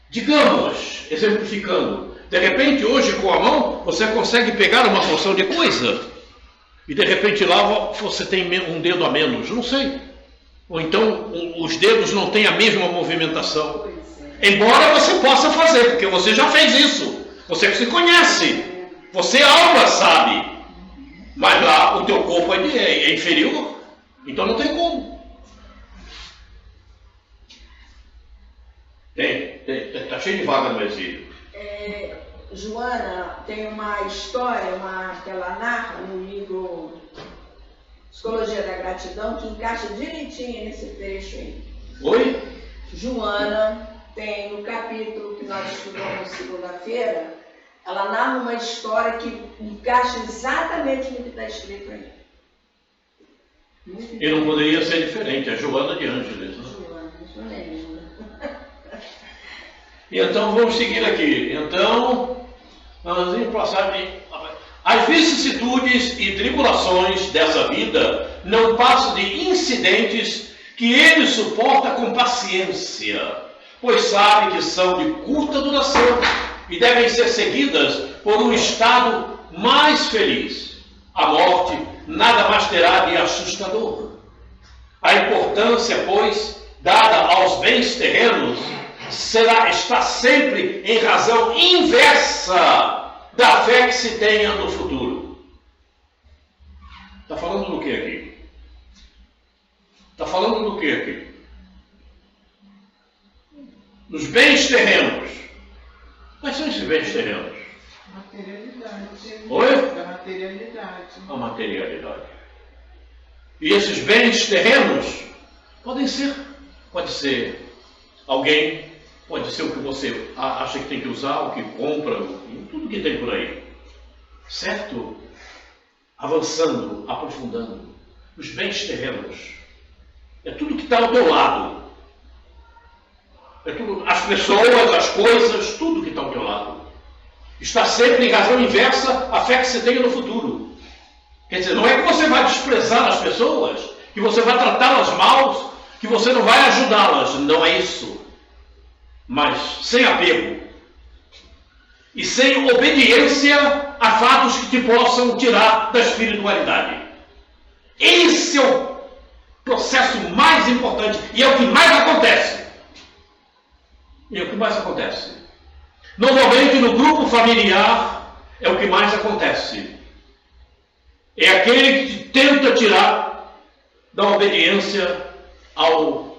Digamos, exemplificando, de repente hoje com a mão você consegue pegar uma porção de coisa e de repente lá você tem um dedo a menos, não sei. Ou então os dedos não têm a mesma movimentação. Embora você possa fazer, porque você já fez isso. Você se conhece. Você alma sabe. Mas lá o teu corpo é inferior, então não tem como. Tá cheio de vaga no exílio. Joana tem uma história que ela narra no livro Psicologia da Gratidão, que encaixa direitinho nesse trecho aí. Oi? Joana tem no capítulo que nós estudamos segunda-feira, ela narra uma história que encaixa exatamente no que está escrito aí. E não poderia ser diferente, é Joana de Ângeles. Né? Joana, isso mesmo. E então vamos seguir aqui. Então, nós vamos passar as vicissitudes e tribulações dessa vida não passam de incidentes que ele suporta com paciência, pois sabe que são de curta duração e devem ser seguidas por um estado mais feliz. A morte nada mais terá de assustador. A importância, pois, dada aos bens terrenos está sempre em razão inversa da fé que se tenha no futuro. Está falando do que aqui? Está falando do que aqui? Dos bens terrenos. Quais são esses bens terrenos? Materialidade. Oi? Da materialidade. A materialidade. E esses bens terrenos pode ser alguém, pode ser o que você acha que tem que usar, o que compra, tudo que tem por aí. Certo? Avançando, aprofundando. Os bens terrenos. É tudo que está ao teu lado. É tudo, as pessoas, as coisas, tudo que está ao teu lado. Está sempre em razão inversa à fé que você tem no futuro. Quer dizer, não é que você vai desprezar as pessoas, que você vai tratá-las mal, que você não vai ajudá-las. Não é isso. Mas sem apego e sem obediência a fatos que te possam tirar da espiritualidade. Esse é o processo mais importante e é o que mais acontece. E é o que mais acontece. Normalmente no grupo familiar é o que mais acontece. É aquele que tenta tirar da obediência ao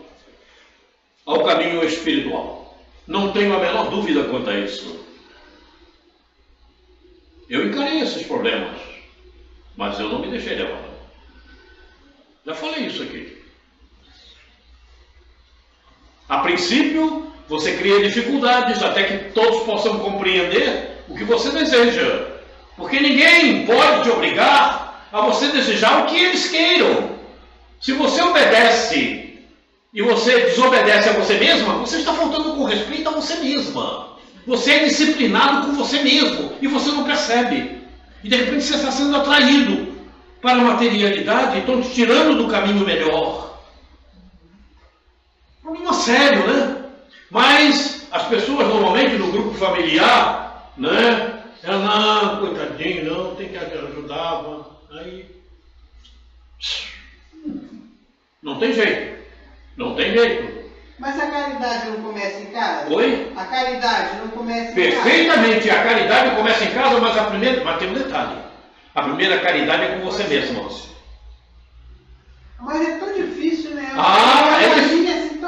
caminho espiritual. Não tenho a menor dúvida quanto a isso. Eu encarei esses problemas, mas eu não me deixei levar. Já falei isso aqui. A princípio, você cria dificuldades até que todos possam compreender o que você deseja. Porque ninguém pode te obrigar a você desejar o que eles queiram. Se você obedece e você desobedece a você mesma, você está faltando com respeito a você mesma. Você é disciplinado com você mesmo e você não percebe. E de repente você está sendo atraído para a materialidade e estão te tirando do caminho melhor. Problema sério, né? Mas as pessoas normalmente no grupo familiar, né? Não, coitadinho, não, tem que ajudar. Aí não tem jeito. Não tem jeito. Mas a caridade não começa em casa? Oi? A caridade não começa em Perfeitamente. A caridade começa em casa, mas tem um detalhe. A primeira caridade é com você mesmo. Mas é tão difícil, né?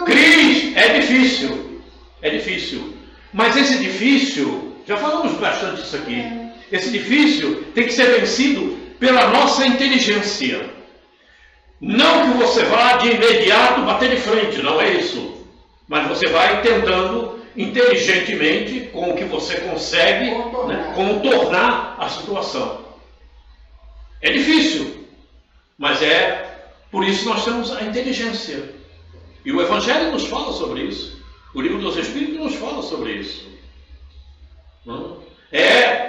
Cris, é difícil. É difícil. Mas esse difícil, já falamos bastante disso aqui. Esse difícil tem que ser vencido pela nossa inteligência. Não que você vá de imediato bater de frente, não é isso. Mas você vai tentando inteligentemente, com o que você consegue, contornar a situação. É difícil, mas por isso nós temos a inteligência. E o Evangelho nos fala sobre isso. O Livro dos Espíritos nos fala sobre isso.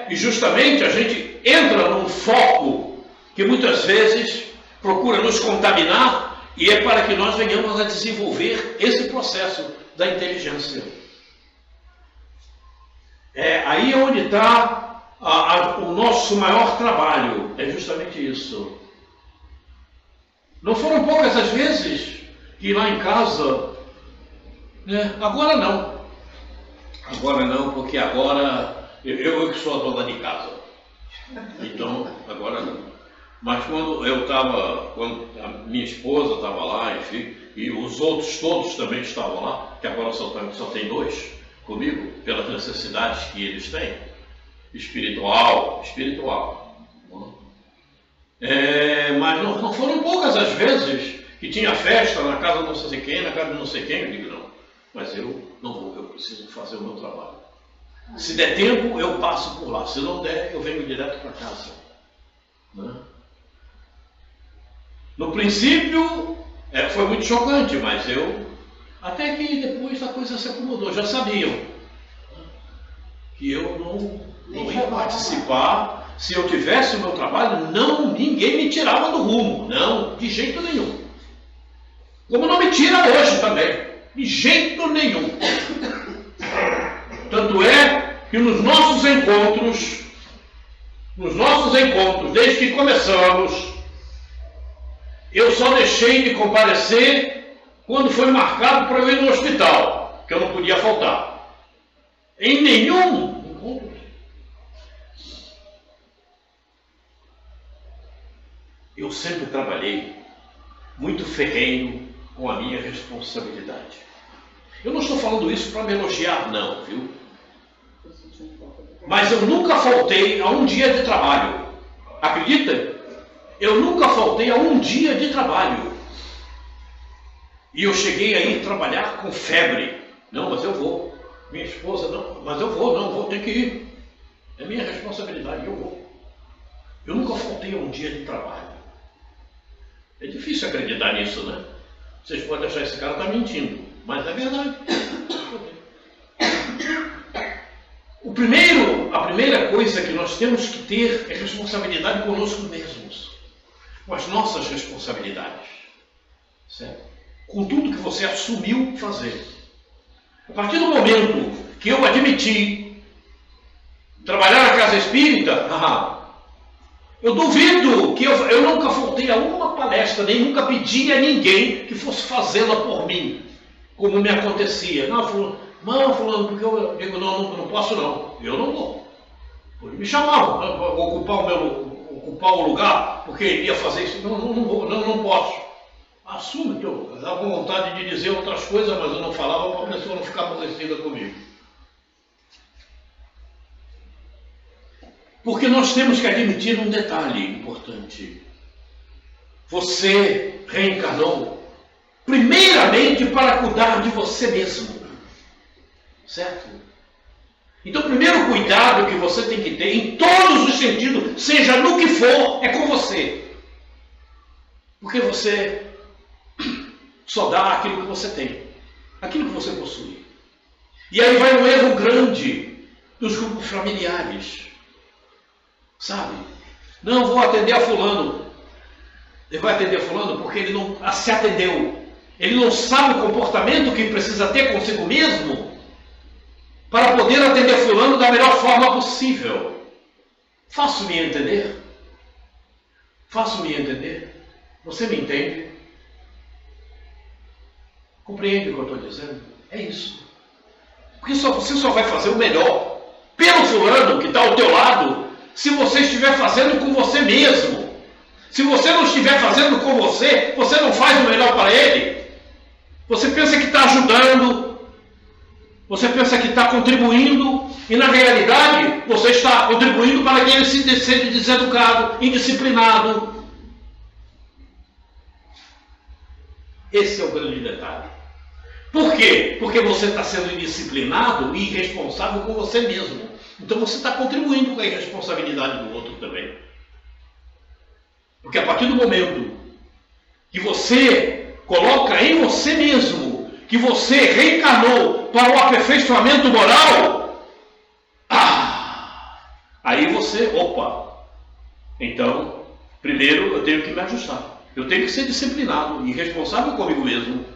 E justamente a gente entra num foco que muitas vezes procura nos contaminar, e é para que nós venhamos a desenvolver esse processo da inteligência. Aí onde está o nosso maior trabalho, é justamente isso. Não foram poucas as vezes que lá em casa, né? Agora não, porque agora eu que sou a dona de casa. Então, agora não. Mas quando a minha esposa estava lá, enfim, e os outros todos também estavam lá, que agora só tem 2 comigo, pelas necessidades que eles têm, espiritual. Mas não foram poucas as vezes que tinha festa na casa de não sei quem, na casa de não sei quem. Eu digo, não, mas eu não vou, eu preciso fazer o meu trabalho. Se der tempo, eu passo por lá. Se não der, eu venho direto para casa. Né? No princípio, foi muito chocante, mas até que depois a coisa se acomodou. Já sabiam que eu não ia participar. Se eu tivesse o meu trabalho, ninguém me tirava do rumo. Não, de jeito nenhum. Como não me tira hoje também. De jeito nenhum. Tanto é que nos nossos encontros, desde que começamos, eu só deixei de comparecer quando foi marcado para eu ir no hospital, que eu não podia faltar. Em nenhum encontro. Eu sempre trabalhei muito ferrenho com a minha responsabilidade. Eu não estou falando isso para me elogiar, não, viu? Mas eu nunca faltei a um dia de trabalho. Acredita? Eu nunca faltei a um dia de trabalho. E eu cheguei a ir trabalhar com febre. Não, mas eu vou. Minha esposa, não, mas eu vou ter que ir. É minha responsabilidade, eu vou. Eu nunca faltei a um dia de trabalho. É difícil acreditar nisso, né? Vocês podem achar que esse cara está mentindo, mas é verdade. A primeira coisa que nós temos que ter é responsabilidade conosco mesmos. Com as nossas responsabilidades. Certo? Com tudo que você assumiu fazer. A partir do momento que eu admiti trabalhar na casa espírita, eu duvido que eu nunca faltei a uma palestra, nem nunca pedi a ninguém que fosse fazê-la por mim, como me acontecia. Não, fulano, porque eu digo, não posso não, eu não vou. Porque me chamavam para ocupar o lugar, porque ia fazer isso, não posso. Assume que eu dava vontade de dizer outras coisas, mas eu não falava para a pessoa não ficar aborrecida comigo. Porque nós temos que admitir um detalhe importante. Você reencarnou primeiramente para cuidar de você mesmo. Certo? Então o primeiro cuidado que você tem que ter, em todos os sentidos, seja no que for, é com você. Porque você só dá aquilo que você tem, aquilo que você possui. E aí vai um erro grande dos grupos familiares. Sabe? Não vou atender a fulano. Ele vai atender a fulano porque ele não se atendeu. Ele não sabe o comportamento que precisa ter consigo mesmo para poder atender fulano da melhor forma possível. Faço-me entender? Faço-me entender? Você me entende? Compreende o que eu estou dizendo? É isso. Porque você só vai fazer o melhor pelo fulano que está ao teu lado se você estiver fazendo com você mesmo. Se você não estiver fazendo com você, você não faz o melhor para ele. Você pensa que está ajudando, você pensa que está contribuindo, e na realidade você está contribuindo para que ele seja deseducado, indisciplinado. Esse é o grande detalhe. Por quê? Porque você está sendo indisciplinado e irresponsável com você mesmo. Então você está contribuindo com a irresponsabilidade do outro também. Porque a partir do momento que você coloca em você mesmo que você reencarnou para o aperfeiçoamento moral, aí você, então, primeiro eu tenho que me ajustar. Eu tenho que ser disciplinado e responsável comigo mesmo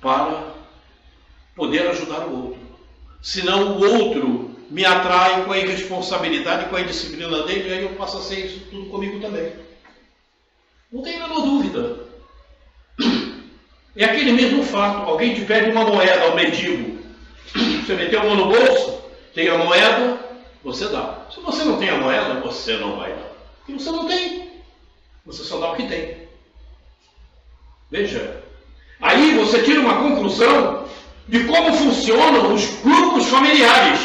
para poder ajudar o outro. Senão o outro me atrai com a irresponsabilidade, com a indisciplina dele, e aí eu passo a ser isso tudo comigo também. Não tem a menor dúvida. É aquele mesmo fato. Alguém te pede uma moeda ao mendigo. Você meteu a mão no bolso, tem a moeda, você dá. Se você não tem a moeda, você não vai dar. Porque você não tem. Você só dá o que tem. Veja. Aí você tira uma conclusão de como funcionam os grupos familiares.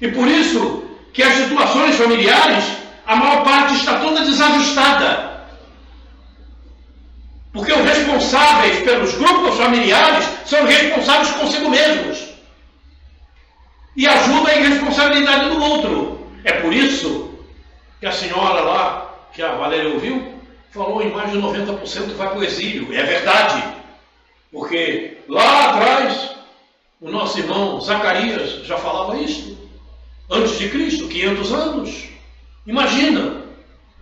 E por isso que as situações familiares, a maior parte está toda desajustada. Porque os responsáveis pelos grupos familiares são responsáveis consigo mesmos. E ajudam a irresponsabilidade do outro. É por isso que a senhora lá, que a Valéria ouviu, falou em mais de 90% vai para o exílio. É verdade. Porque lá atrás, o nosso irmão Zacarias já falava isso. Antes de Cristo, 500 anos. Imagina.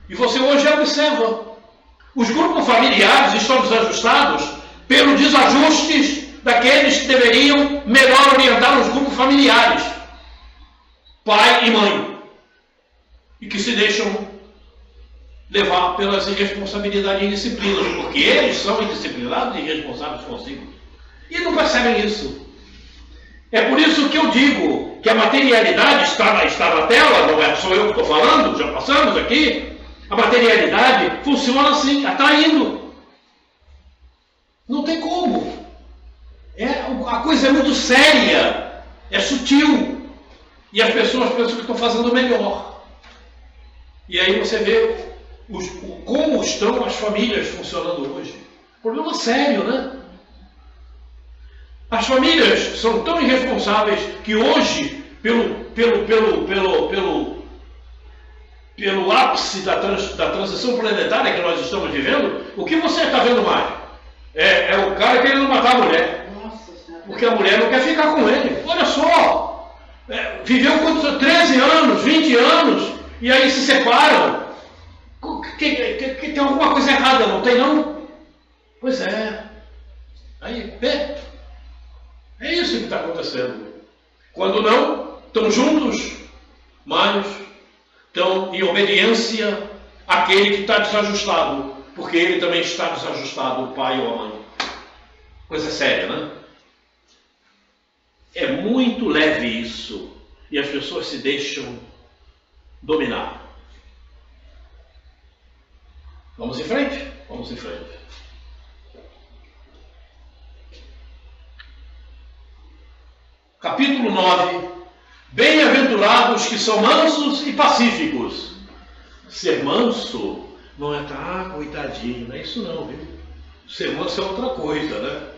E você hoje observa. Os grupos familiares estão desajustados pelos desajustes daqueles que deveriam melhor orientar os grupos familiares. Pai e mãe. E que se deixam levar pelas irresponsabilidades e indisciplinas, porque eles são indisciplinados e irresponsáveis consigo. E não percebem isso. É por isso que eu digo que a materialidade está na tela, não é só eu que estou falando, já passamos aqui. A materialidade funciona assim, atraindo. Não tem como. A coisa é muito séria, é sutil. E as pessoas pensam que estão fazendo melhor. E aí você vê como estão as famílias funcionando hoje. Problema sério, né? As famílias são tão irresponsáveis que hoje, pelo ápice da transição planetária que nós estamos vivendo, o que você está vendo mais? É o cara querendo matar a mulher. Porque a mulher não quer ficar com ele. Olha só! Viveu quantos? 13 anos, 20 anos, e aí se separam. Tem alguma coisa errada, não tem não? Pois é. Aí, é isso que está acontecendo. Quando não, estão juntos, mas estão em obediência àquele que está desajustado, porque ele também está desajustado, o pai ou a mãe. Coisa séria, né? É muito leve isso, e as pessoas se deixam dominar. Vamos em frente? Vamos em frente. Capítulo 9. Bem-aventurados que são mansos e pacíficos. Ser manso não é coitadinho, não é isso não, viu? Ser manso é outra coisa, né?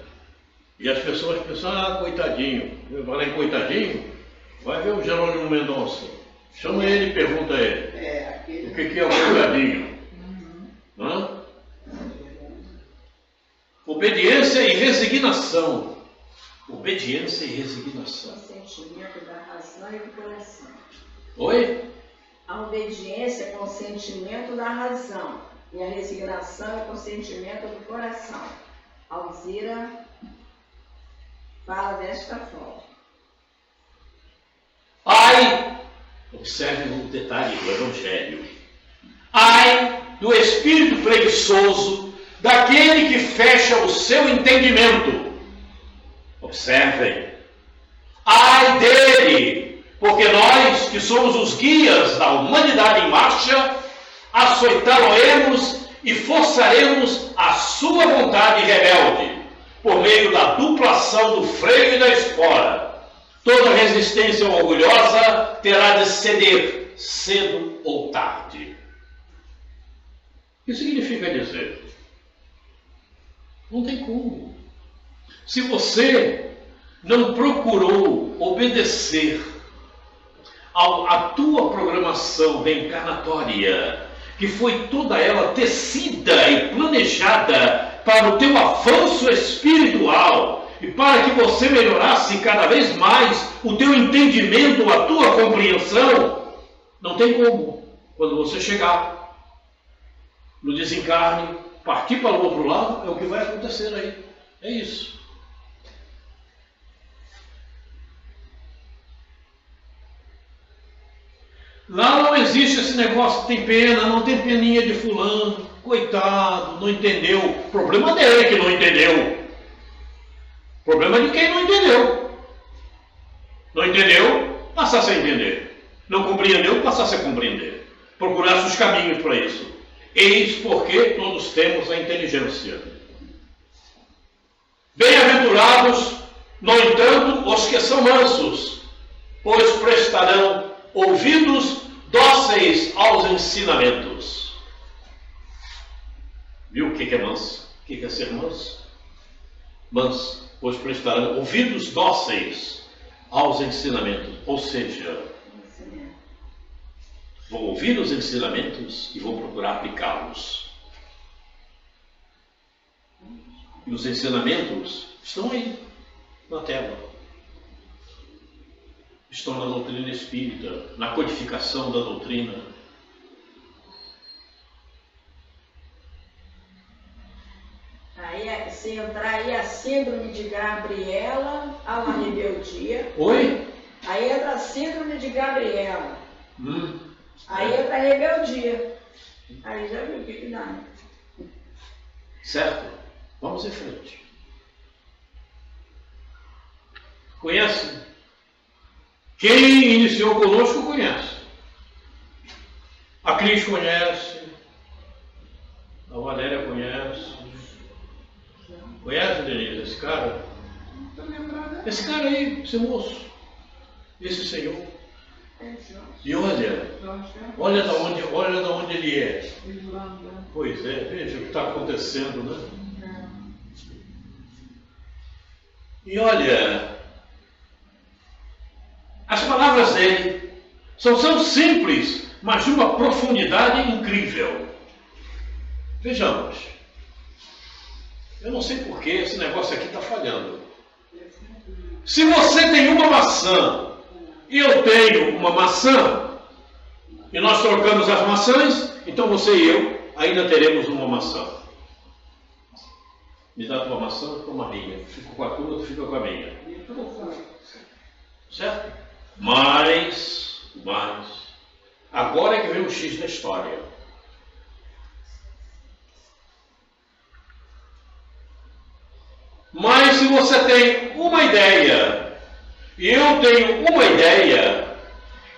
E as pessoas pensam, coitadinho. Eu falei coitadinho, vai ver o Jerônimo Mendonça. Chama ele e pergunta a ele. O que é o coitadinho? Obediência e resignação. Obediência e resignação. Consentimento da razão e do coração. Oi? A obediência é consentimento da razão e a resignação é consentimento do coração. Alzira fala desta forma. Ai, observe o detalhe do Evangelho. Ai do espírito preguiçoso, daquele que fecha o seu entendimento. Observem. Ai dele, porque nós, que somos os guias da humanidade em marcha, açoitá-lo-emos e forçaremos a sua vontade rebelde, por meio da dupla ação do freio e da espora. Toda resistência orgulhosa terá de ceder, cedo ou tarde. O que significa dizer? Não tem como. Se você não procurou obedecer à tua programação reencarnatória, que foi toda ela tecida e planejada para o teu avanço espiritual e para que você melhorasse cada vez mais o teu entendimento, a tua compreensão, não tem como. Quando você chegar no desencarne, partir para o outro lado, é o que vai acontecer aí. É isso. Lá não existe esse negócio, tem pena, não tem peninha de fulano, coitado, não entendeu. Problema dele que não entendeu. Problema de quem não entendeu. Não entendeu, passasse a entender. Não compreendeu, passasse a compreender. Procurasse os caminhos para isso. Eis porque todos temos a inteligência. Bem-aventurados, no entanto, os que são mansos, pois prestarão ouvidos dóceis aos ensinamentos. Viu o que é manso? O que é ser manso? Manso, pois prestarão ouvidos dóceis aos ensinamentos. Ou seja, vou ouvir os ensinamentos e vou procurar aplicá-los. E os ensinamentos estão aí, na tela. Estão na doutrina espírita, na codificação da doutrina. Aí, se entrar aí a síndrome de Gabriela, há uma rebeldia. Oi? Aí entra a síndrome de Gabriela. Aí entra a rebeldia. Aí já viu o que dá, né? Certo? Vamos em frente. Conhece? Quem iniciou conosco conhece. A Cris conhece. A Valéria conhece. Conhece, Denise, esse cara? Esse cara aí, esse moço. Esse senhor. E olha da onde ele é. Pois é, veja o que está acontecendo, né? E olha, as palavras dele são tão simples, mas de uma profundidade incrível. Vejamos. Eu não sei por que esse negócio aqui está falhando. Se você tem uma maçã e eu tenho uma maçã, e nós trocamos as maçãs, então você e eu ainda teremos uma maçã. Me dá a tua maçã, toma a minha. Fico com a tua, tu fica com a minha. Certo? Mas, agora é que vem o X da história. Mas se você tem uma ideia, e eu tenho uma ideia,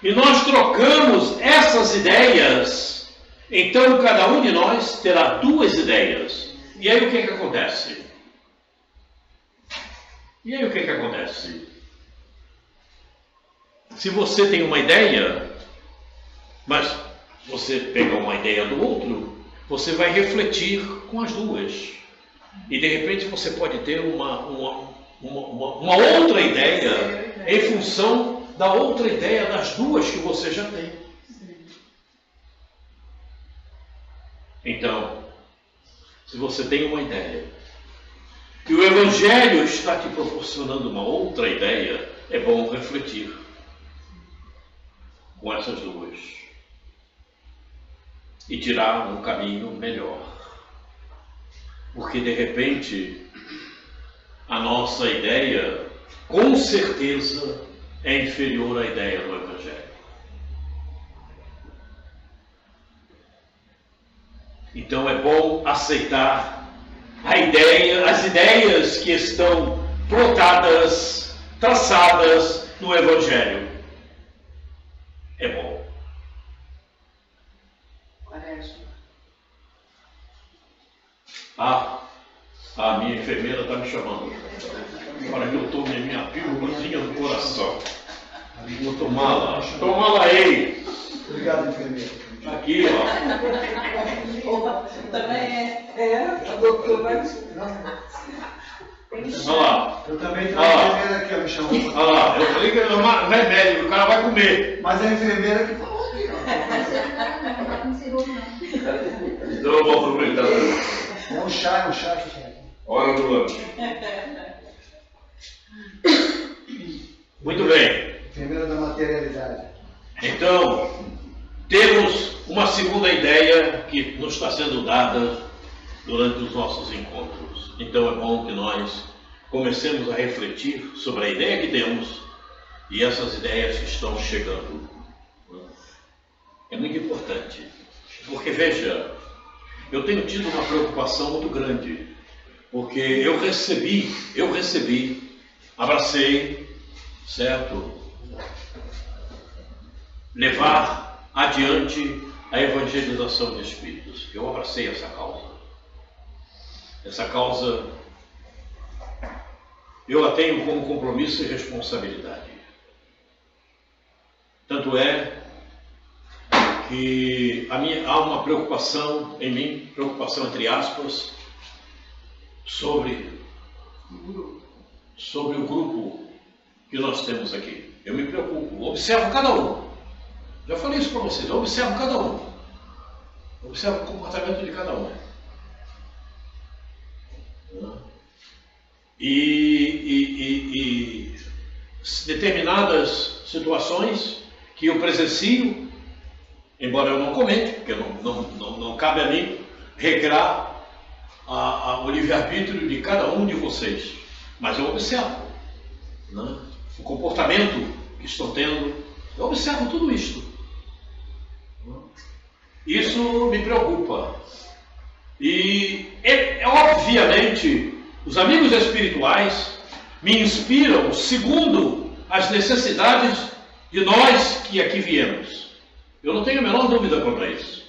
e nós trocamos essas ideias, então cada um de nós terá duas ideias. E aí o que acontece? Se você tem uma ideia, mas você pega uma ideia do outro, você vai refletir com as duas. E de repente você pode ter uma outra ideia em função da outra ideia das duas que você já tem. Então, se você tem uma ideia e o Evangelho está te proporcionando uma outra ideia, é bom refletir com essas duas e tirar um caminho melhor. Porque de repente a nossa ideia com certeza é inferior à ideia do Evangelho. Então é bom aceitar as ideias que estão plotadas, traçadas no Evangelho. É bom. A minha enfermeira está me chamando para que eu tome a minha pílulazinha do coração. Vou tomá-la. Tomá-la aí. Obrigado, enfermeira. Aqui, ó. Também a doutora vai. Olha lá. Eu também tenho uma enfermeira aqui, ó, me chamou. Olha lá, eu falei que é um remédio, o cara vai comer. Mas é a enfermeira que falou aqui, ó. Então eu vou aproveitar. É um chá que tem. Olha do lanche. Muito bem. Enfermeira da materialidade. Então, temos uma segunda ideia que nos está sendo dada durante os nossos encontros. Então é bom que nós comecemos a refletir sobre a ideia que temos e essas ideias que estão chegando. É muito importante. Porque, veja, eu tenho tido uma preocupação muito grande. Porque eu recebi, abracei, certo? Levar adiante a evangelização de espíritos. Eu abracei essa causa. Essa causa eu a tenho como compromisso e responsabilidade. Tanto é que há uma preocupação em mim, preocupação entre aspas, sobre o grupo que nós temos aqui. Eu me preocupo, observo cada um. Já falei isso para vocês, eu observo cada um. Observo o comportamento de cada um. E determinadas situações que eu presencio, embora eu não comente, porque não cabe a mim regrar o livre-arbítrio de cada um de vocês, mas eu observo, né? O comportamento que estão tendo, eu observo tudo isto. Isso me preocupa. E, obviamente, os amigos espirituais me inspiram segundo as necessidades de nós que aqui viemos. Eu não tenho a menor dúvida quanto a isso.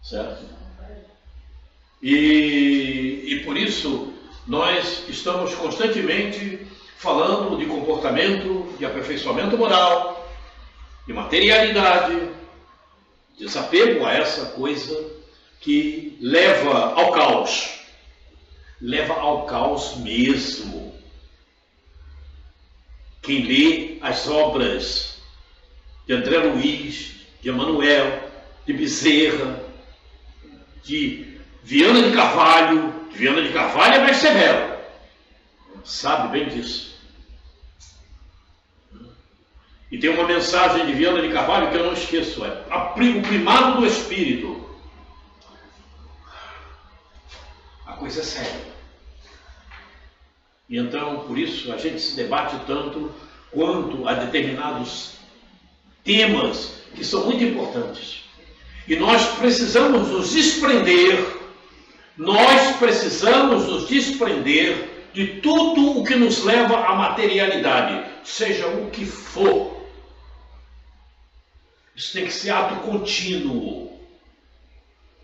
Certo? E por isso, nós estamos constantemente falando de comportamento, de aperfeiçoamento moral, de materialidade, desapego a essa coisa que leva ao caos. Leva ao caos mesmo. Quem lê as obras de André Luiz, de Emmanuel, de Bezerra, de Viana de Carvalho é mais severo, sabe bem disso. E tem uma mensagem de Viana de Carvalho que eu não esqueço, é o primado do espírito. A coisa é séria. E então, por isso, a gente se debate tanto quanto a determinados temas que são muito importantes. E nós precisamos nos desprender, de tudo o que nos leva à materialidade, seja o que for. Isso tem que ser ato contínuo.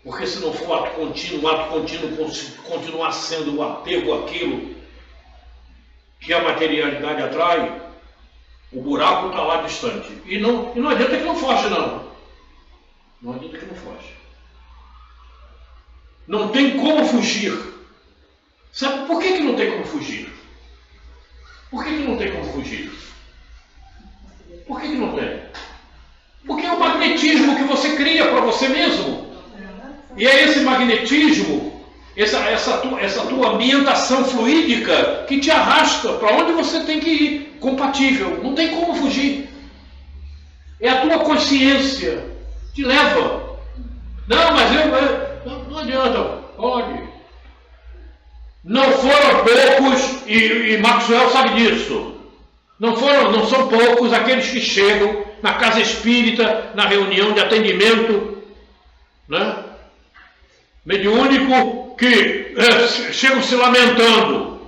Porque se não for ato contínuo continuar sendo o apego àquilo que a materialidade atrai, o buraco está lá distante. E não adianta que não foge, não. Não adianta que não foge. Não tem como fugir. Sabe por que não tem como fugir? Por que não tem como fugir? Por que não tem? Porque é o magnetismo que você cria para você mesmo. E é esse magnetismo, essa tua ambientação fluídica que te arrasta para onde você tem que ir, compatível. Não tem como fugir. É a tua consciência que te leva. Não, mas não adianta, pode. Não foram poucos, e Maxwell sabe disso. Não são poucos aqueles que chegam na casa espírita, na reunião de atendimento, né? Mediúnico, que chegam se lamentando.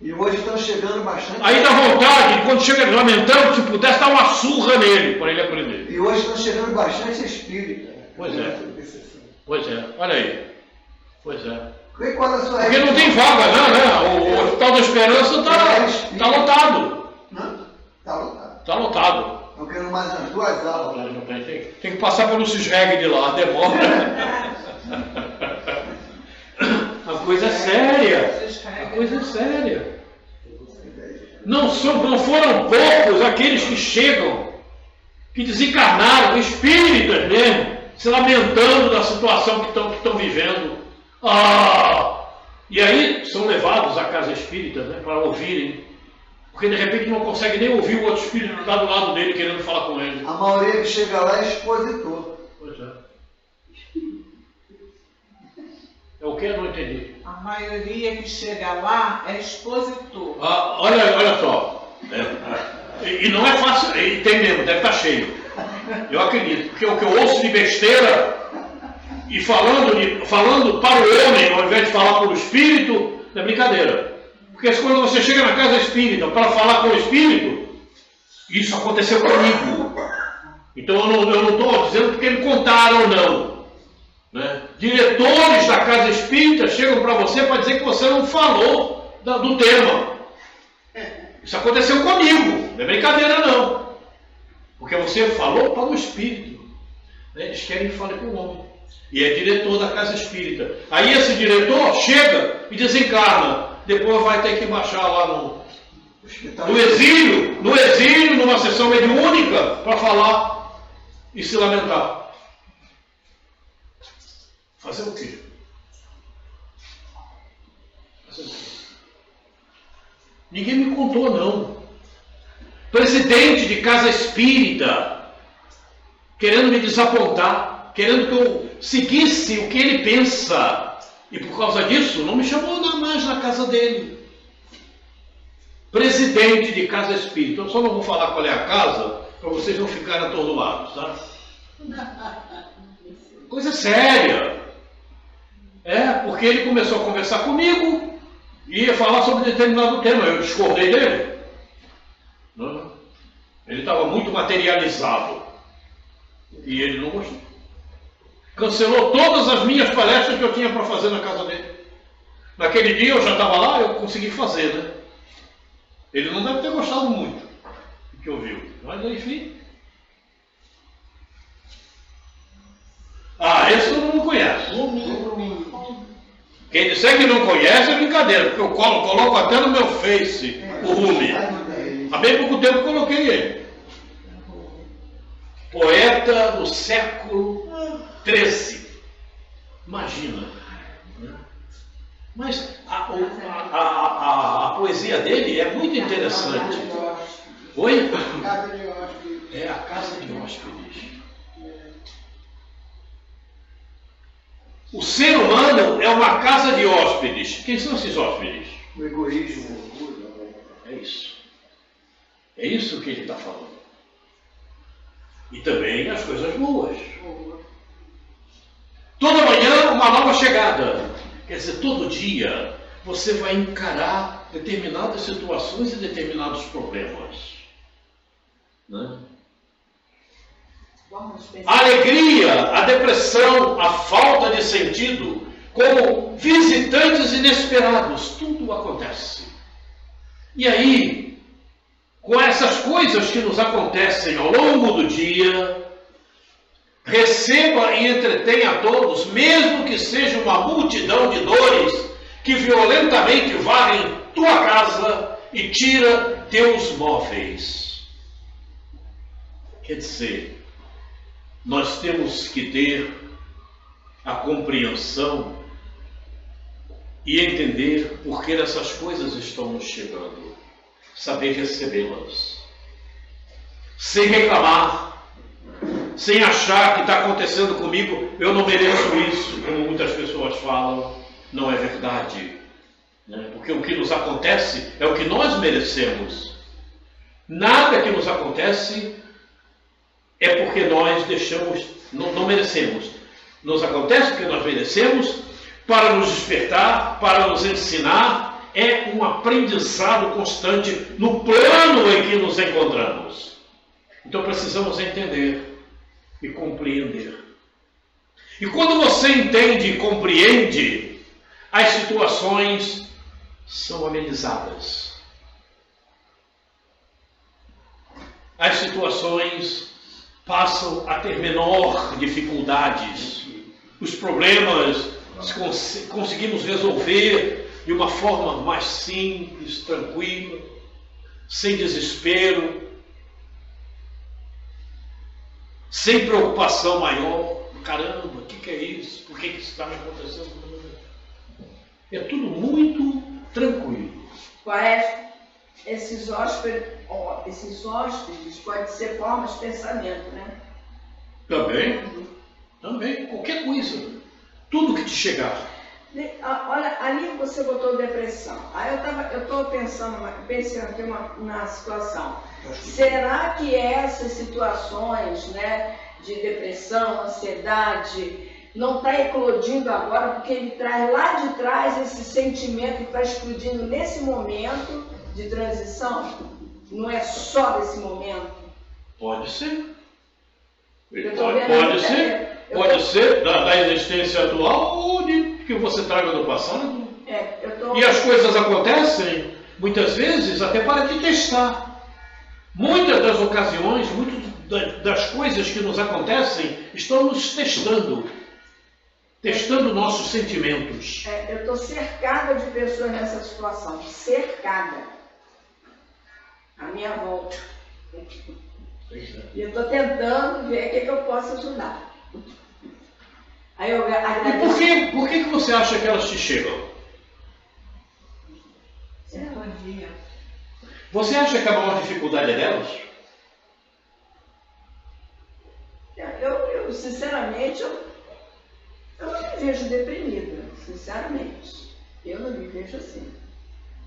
E hoje estão chegando bastante. Aí dá vontade, quando chega lamentando, se pudesse dar uma surra nele, para ele aprender. E hoje estão chegando bastante espírita. Pois é. Pois é, olha aí. Pois é. Porque não tem vaga, né? O Hospital da Esperança está lotado. Não? Está lotado. Está lotado. Estão querendo mais umas 2 aulas. Tem que passar pelo Cisreg de lá, demora. A coisa é séria. A coisa é séria. Não foram poucos aqueles que chegam, que desencarnaram, espíritas mesmo, se lamentando da situação que estão vivendo. E aí são levados à casa espírita, né, para ouvirem, porque de repente não consegue nem ouvir o outro espírito que está do lado dele querendo falar com ele. A maioria que chega lá é expositor. Pois é. É o que? Eu não entendi. A maioria que chega lá é expositor. Olha só. E não é fácil, e tem mesmo, deve estar cheio. Eu acredito, porque o que eu ouço de besteira e falando para o homem, ao invés de falar para o espírito, é brincadeira. Porque quando você chega na casa espírita para falar com o espírito, isso aconteceu comigo. Então eu não estou dizendo porque me contaram, não. Né? Diretores da casa espírita chegam para você para dizer que você não falou do tema. Isso aconteceu comigo, não é brincadeira não. Porque você falou para o espírito. Né? Eles querem que fale com o homem. E é diretor da casa espírita. Aí esse diretor chega e desencarna. Depois vai ter que baixar lá no exílio, numa sessão mediúnica, para falar e se lamentar. Fazer o quê? Fazer o quê? Ninguém me contou, não. Presidente de casa espírita, querendo me desapontar, querendo que eu seguisse o que ele pensa. E por causa disso, não me chamou mais na casa dele. Presidente de casa espírita. Eu só não vou falar qual é a casa, para vocês não ficarem atordoados, tá? Coisa séria. Porque ele começou a conversar comigo e ia falar sobre determinado tema. Eu discordei dele. Não? Ele estava muito materializado. E ele não gostou. Cancelou todas as minhas palestras que eu tinha para fazer na casa dele. Naquele dia eu já estava lá, eu consegui fazer, né? Ele não deve ter gostado muito do que ouviu. Mas enfim. Esse eu não conheço. Quem disser que não conhece é brincadeira, porque eu coloco até no meu Face o Rumi. Há bem pouco tempo eu coloquei ele. Poeta do século XIII. Imagina. Mas a poesia dele é muito interessante. Oi? É a casa de hóspedes. O ser humano é uma casa de hóspedes. Quem são esses hóspedes? O egoísmo, o orgulho. É isso. É isso que ele está falando. E também as coisas boas. Toda manhã uma nova chegada. Quer dizer, todo dia você vai encarar determinadas situações e determinados problemas. Né? A alegria, a depressão, a falta de sentido, como visitantes inesperados, tudo acontece. E aí, com essas coisas que nos acontecem ao longo do dia, receba e entretenha a todos, mesmo que seja uma multidão de dores que violentamente varrem tua casa e tira teus móveis. Quer dizer, nós temos que ter a compreensão e entender por que essas coisas estão nos chegando, saber recebê-las, sem reclamar, sem achar que está acontecendo comigo, eu não mereço isso, como muitas pessoas falam. Não é verdade, né? Porque o que nos acontece é o que nós merecemos. Nada que nos acontece é porque nós deixamos, não merecemos. Nos acontece porque nós merecemos, para nos despertar, para nos ensinar. É um aprendizado constante no plano em que nos encontramos. Então precisamos entender e compreender. E quando você entende e compreende, as situações são amenizadas. As situações passam a ter menor dificuldades. Os problemas conseguimos resolver de uma forma mais simples, tranquila, sem desespero, sem preocupação maior. Caramba, o que é isso? Por que isso está me acontecendo? É tudo muito tranquilo. Esses hóspedes podem ser formas de pensamento, né? Também, qualquer coisa. Tudo que te chegar. Olha, ali você botou depressão. Aí eu estou pensando aqui na situação. Será que essas situações, né, de depressão, ansiedade, não está eclodindo agora porque ele traz lá de trás esse sentimento que está explodindo nesse momento de transição? Não é só desse momento? Pode ser. Eu tô vendo Pode ser da existência atual ou de que você traga do passado. E as coisas acontecem, muitas vezes, até para te testar. Muitas das ocasiões, muitas das coisas que nos acontecem, estão nos testando nossos sentimentos. Eu estou cercada de pessoas nessa situação, cercada. À minha volta. E eu estou tentando ver o que eu posso ajudar. Aí eu agradeço. E por que você acha que elas te chegam? Sintonia. Você acha que a maior dificuldade é delas? Eu sinceramente, eu não me vejo deprimida, sinceramente. Eu não me vejo assim.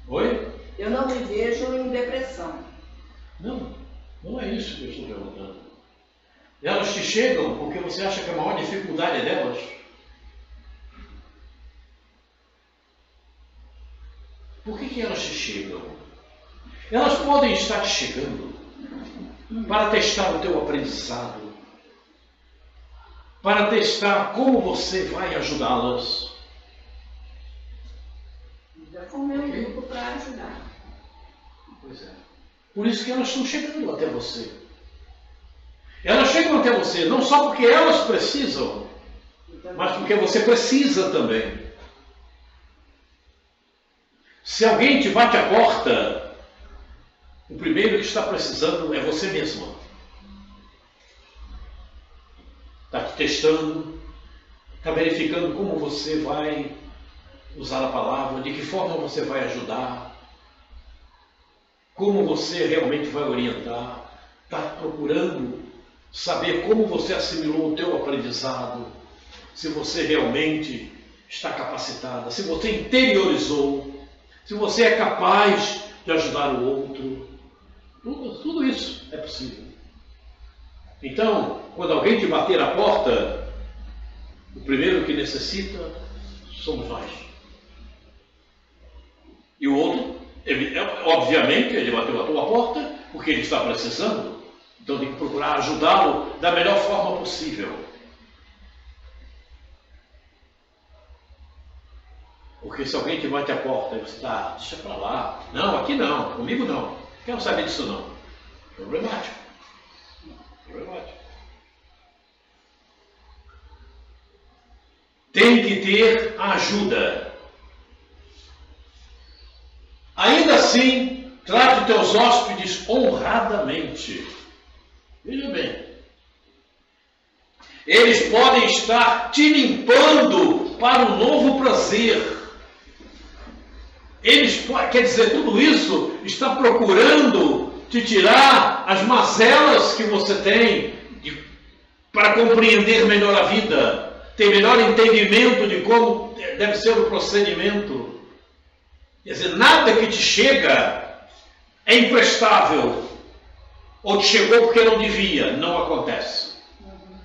Oi? Eu não me vejo em depressão. Não é isso que eu estou perguntando. Elas te chegam porque você acha que a maior dificuldade é delas? Por que elas te chegam? Elas podem estar te chegando para testar o teu aprendizado, para testar como você vai ajudá-las. Já formei um grupo para ajudar. Pois é. Por isso que elas estão chegando até você. Elas chegam até você não só porque elas precisam, mas porque você precisa também. Se alguém te bate a porta, o primeiro que está precisando é você mesma. Está te testando, está verificando como você vai usar a palavra, de que forma você vai ajudar, como você realmente vai orientar, está procurando saber como você assimilou o teu aprendizado, se você realmente está capacitada, se você interiorizou, se você é capaz de ajudar o outro. Tudo isso é possível. Então, quando alguém te bater a porta, o primeiro que necessita somos nós. E o outro, obviamente, ele bateu a tua porta porque ele está precisando. Então tem que procurar ajudá-lo da melhor forma possível. Porque se alguém te bate a porta e você está, deixa para lá. Não, aqui não, comigo não. Quero saber disso não. Problemático. Tem que ter ajuda. Ainda assim, trate teus hóspedes honradamente. Veja bem. Eles podem estar te limpando para um novo prazer. Quer dizer, tudo isso está procurando te tirar as mazelas que você tem para compreender melhor a vida, ter melhor entendimento de como deve ser o procedimento. Quer dizer, nada que te chega é imprestável, ou te chegou porque não devia. Não acontece.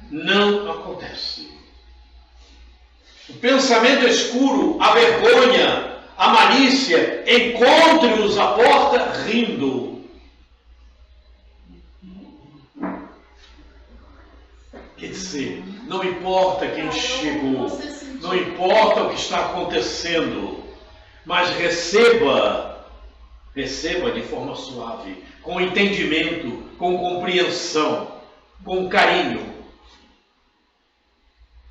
Não acontece. O pensamento escuro, a vergonha, a malícia, encontre-os à porta rindo. Quer dizer, não importa quem chegou, não importa o que está acontecendo, mas receba de forma suave, com entendimento, com compreensão, com carinho.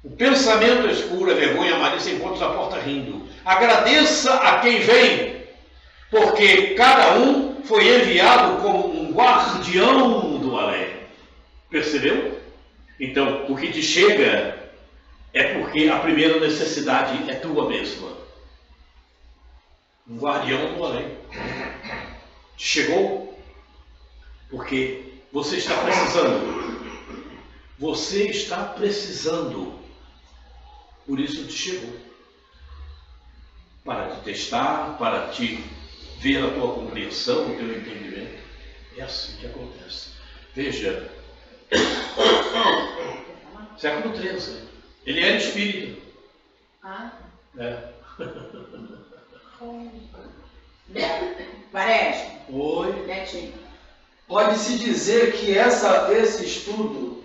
O pensamento escuro, a vergonha, a malícia, encontra a porta rindo. Agradeça a quem vem, porque cada um foi enviado como um guardião do além. Percebeu? Então, o que te chega é porque a primeira necessidade é tua mesma. Um guardião do além. Te chegou porque você está precisando. Você está precisando. Por isso te chegou. Para te testar, para te ver a tua compreensão, o teu entendimento. É assim que acontece. Veja, século XIII, ele era espírita. Parece. Oi. Netinho. Pode-se dizer que esse estudo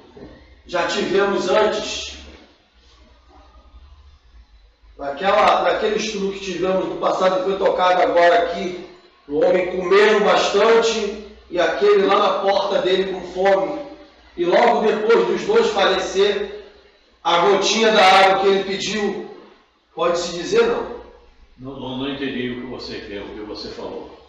já tivemos antes, naquele estudo que tivemos no passado, que foi tocado agora aqui, o homem comendo bastante e aquele lá na porta dele com fome, e logo depois dos dois falecer, a gotinha da água que ele pediu, pode-se dizer não? Não entendi o que você falou.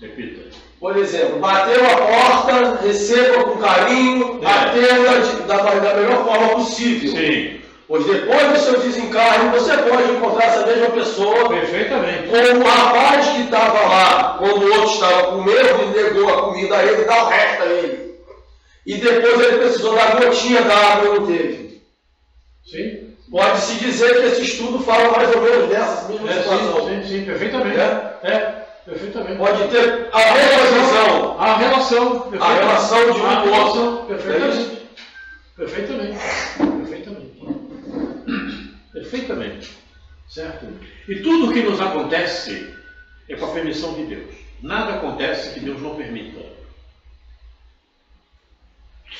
Repita. Por exemplo, bateu a porta, receba com carinho, atenda da melhor forma possível. Sim. Pois depois do seu desencarne, você pode encontrar essa mesma pessoa. Perfeitamente. Como o rapaz que estava lá, quando o outro estava comendo e negou a comida a ele, dá o resto a ele. E depois ele precisou da gotinha da água e não teve. Sim. Pode-se dizer que esse estudo fala mais ou menos dessa mesma situação. Sim, perfeitamente. Perfeitamente. Pode ter a mesma visão. A relação. A relação de um com o outro. Perfeitamente. Certo? E tudo que nos acontece é com a permissão de Deus. Nada acontece que Deus não permita.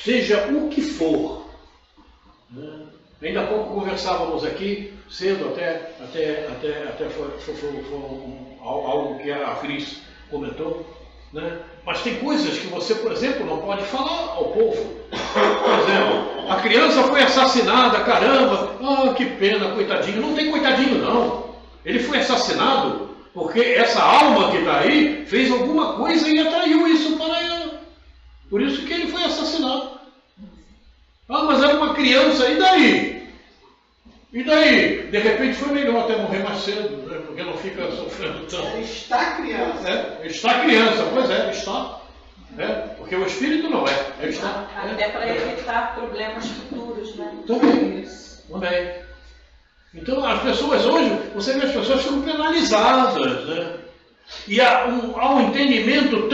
Seja o que for. Né? Ainda há pouco conversávamos aqui, cedo até foi algo que a Cris comentou, né? Mas tem coisas que você, por exemplo, não pode falar ao povo. Por exemplo, a criança foi assassinada, caramba, que pena, coitadinho. Não tem coitadinho não. Ele foi assassinado porque essa alma que está aí fez alguma coisa e atraiu isso para ela. Por isso que ele foi assassinado. Mas era uma criança, e daí? E daí? De repente foi melhor até morrer mais cedo, né? Porque não fica sofrendo tanto. Está criança. Está criança, pois está. Porque o espírito não é. Está. Até para evitar problemas futuros, né? Também. Então as pessoas hoje, você vê as pessoas ficam penalizadas, né? E há um entendimento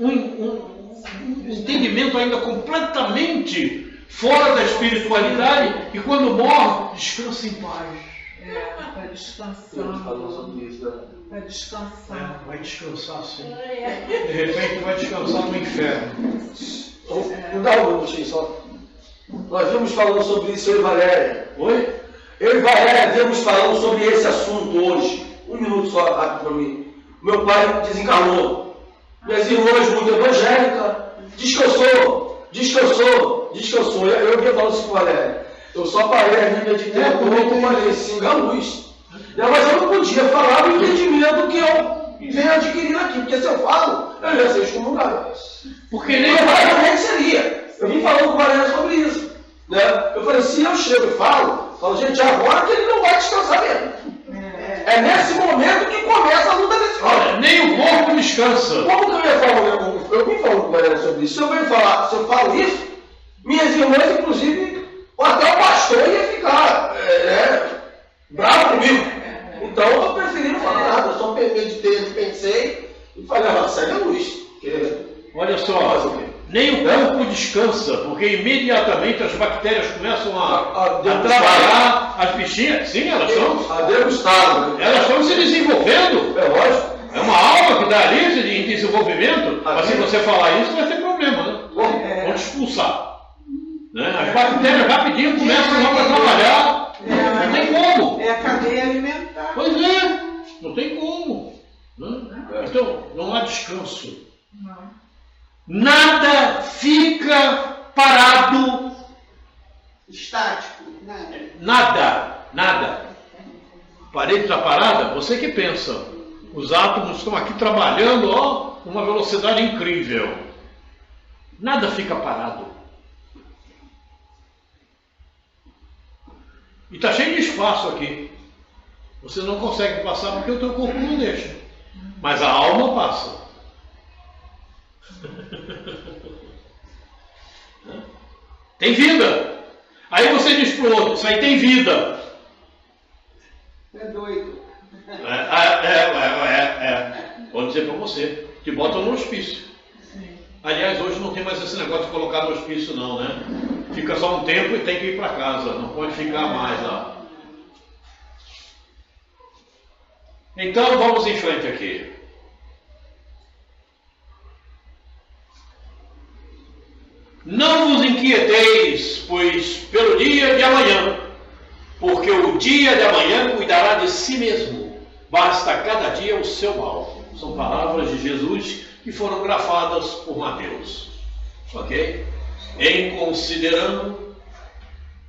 um entendimento ainda completamente fora da espiritualidade, e quando morre, descansa em paz. Vai descansando. Vai descansando. Vai descansar sim. De repente vai descansar no inferno. Não dá um minutinho só. Nós vimos falando sobre isso, eu e Valéria. Oi? Eu e Valéria vimos falando sobre esse assunto hoje. Um minuto só, rápido para mim. Meu pai desencarnou. Minhas irmãs, muito evangélicas, descansou. Eu vinha falando isso com a Valéria. Eu só parei a nível de tempo, como eu falei, singa a luz. Mas eu não podia falar do entendimento que eu venho adquirindo aqui, porque se eu falo, eu ia ser excomungado. Porque nem realmente seria. Eu vim falando com a Valéria sobre isso. Né? Eu falei, se eu chego e falo, gente, agora que ele não vai descansar mesmo. É nesse momento que começa a luta desse homem. Nem o corpo descansa. Como que eu ia falar? Eu vim falando com a Valéria sobre isso. Se eu falo isso, minhas irmãs, inclusive, ou até o pastor ia ficar bravo comigo. Então eu estou preferindo falar nada. Eu só pensei e falei, segue a luz. Olha só, nem o corpo descansa, porque imediatamente as bactérias começam a trabalhar, as bichinhas, sim, elas estão. A degustar. Elas estão se desenvolvendo. É lógico. É uma alma que está ali em desenvolvimento, mas se você falar isso vai ter problema, né? Vão te expulsar. Né? As bactérias rapidinho começam logo a trabalhar. Não tem como. É a cadeia alimentar. Pois é, não tem como. Né? Então, não há descanso. Não. Nada fica parado. Estático. Nada. A parede está parada? Você que pensa. Os átomos estão aqui trabalhando, numa velocidade incrível. Nada fica parado. E está cheio de espaço aqui. Você não consegue passar porque o teu corpo não deixa. Mas a alma passa. Tem vida. Aí você diz para o outro, isso aí tem vida. É doido. Vou dizer para você, te botam no hospício. Sim. Aliás, hoje não tem mais esse negócio de colocar no hospício não, né? Fica só um tempo e tem que ir para casa, não pode ficar mais lá. Então vamos em frente aqui. Não vos inquieteis, pois pelo dia de amanhã, porque o dia de amanhã cuidará de si mesmo. Basta cada dia o seu mal. São palavras de Jesus que foram grafadas por Mateus. Ok? Em considerando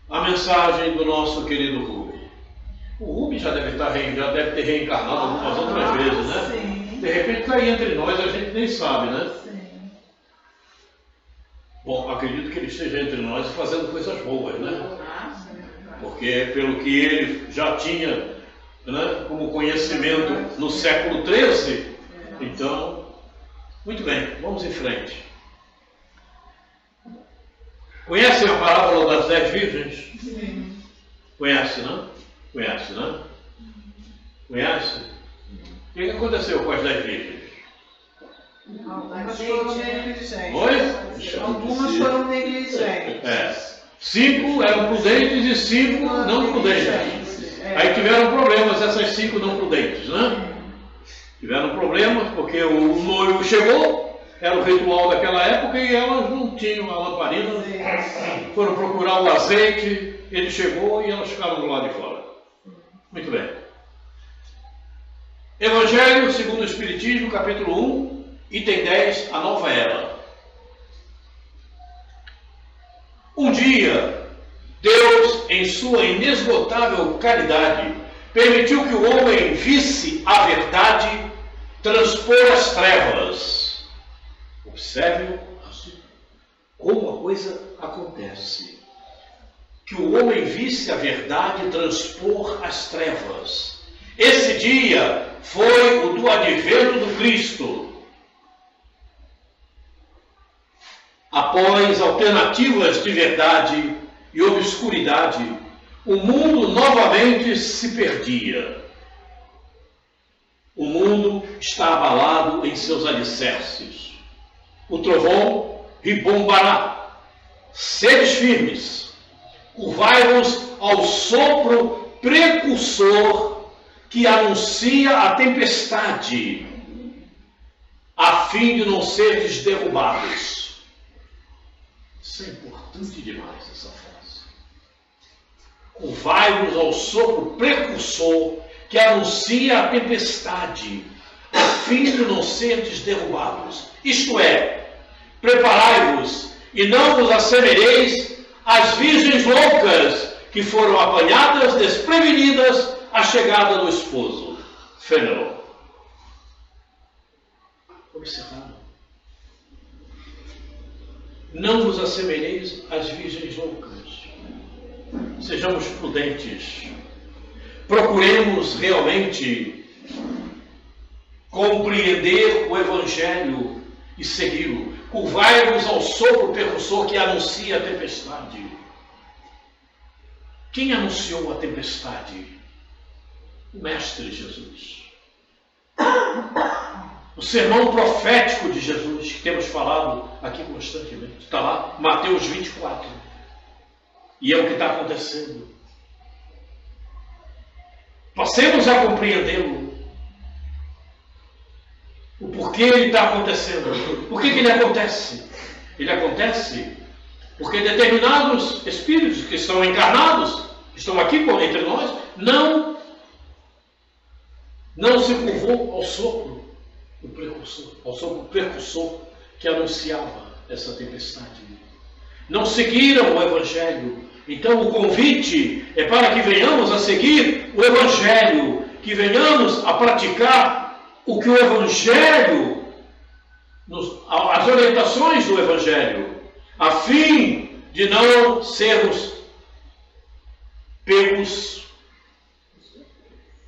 a mensagem do nosso querido Rubem. O Rubem já deve ter reencarnado algumas outras vezes, né? Sim. De repente está aí entre nós, a gente nem sabe, né? Sim. Bom, acredito que ele esteja entre nós fazendo coisas boas, né? Ah, sim. Porque pelo que ele já tinha, né, como conhecimento no século XIII, então, muito bem, vamos em frente. Conhecem a parábola das 10 virgens? Sim. Conhece, não? Conhece, não? Conhece? O que aconteceu com as 10 virgens? Algumas foram negligentes. Oi? Algumas foram negligentes. 5 eram prudentes e 5 não prudentes. Aí tiveram problemas essas 5 não prudentes, né? Tiveram problemas porque o noivo chegou, era o ritual daquela época e elas não tinham a lamparina. Foram procurar o azeite, ele chegou e elas ficaram do lado de fora. Muito bem. Evangelho segundo o Espiritismo, capítulo 1, item 10, a nova era. Um dia, Deus, em sua inesgotável caridade, permitiu que o homem visse a verdade transpor as trevas. Observe como a coisa acontece. Que o homem visse a verdade transpor as trevas. Esse dia foi o do advento do Cristo. Após alternativas de verdade e obscuridade, o mundo novamente se perdia. O mundo está abalado em seus alicerces. O trovão ribombará. Sedes firmes. Curvai-vos ao sopro precursor que anuncia a tempestade, a fim de não seres derrubados. Isso é importante demais, essa frase. Curvai-vos ao sopro precursor que anuncia a tempestade, a fim de não seres derrubados. Isto é, preparai-vos e não vos assemelheis às virgens loucas que foram apanhadas desprevenidas à chegada do esposo. Fenelon. Observaram? Não vos assemelheis às virgens loucas. Sejamos prudentes. Procuremos realmente compreender o Evangelho e segui-lo. Curvai-vos ao sopro precursor que anuncia a tempestade. Quem anunciou a tempestade? O Mestre Jesus. O sermão profético de Jesus, que temos falado aqui constantemente. Está lá, Mateus 24. E é o que está acontecendo. Passemos a compreendê-lo. O porquê ele está acontecendo. Por que ele acontece? Ele acontece porque determinados espíritos que estão encarnados, que estão aqui entre nós, não se curvou ao sopro do precursor, ao sopro precursor que anunciava essa tempestade. Não seguiram o Evangelho. Então o convite é para que venhamos a seguir o Evangelho, que venhamos a praticar o que o Evangelho, as orientações do Evangelho, a fim de não sermos pegos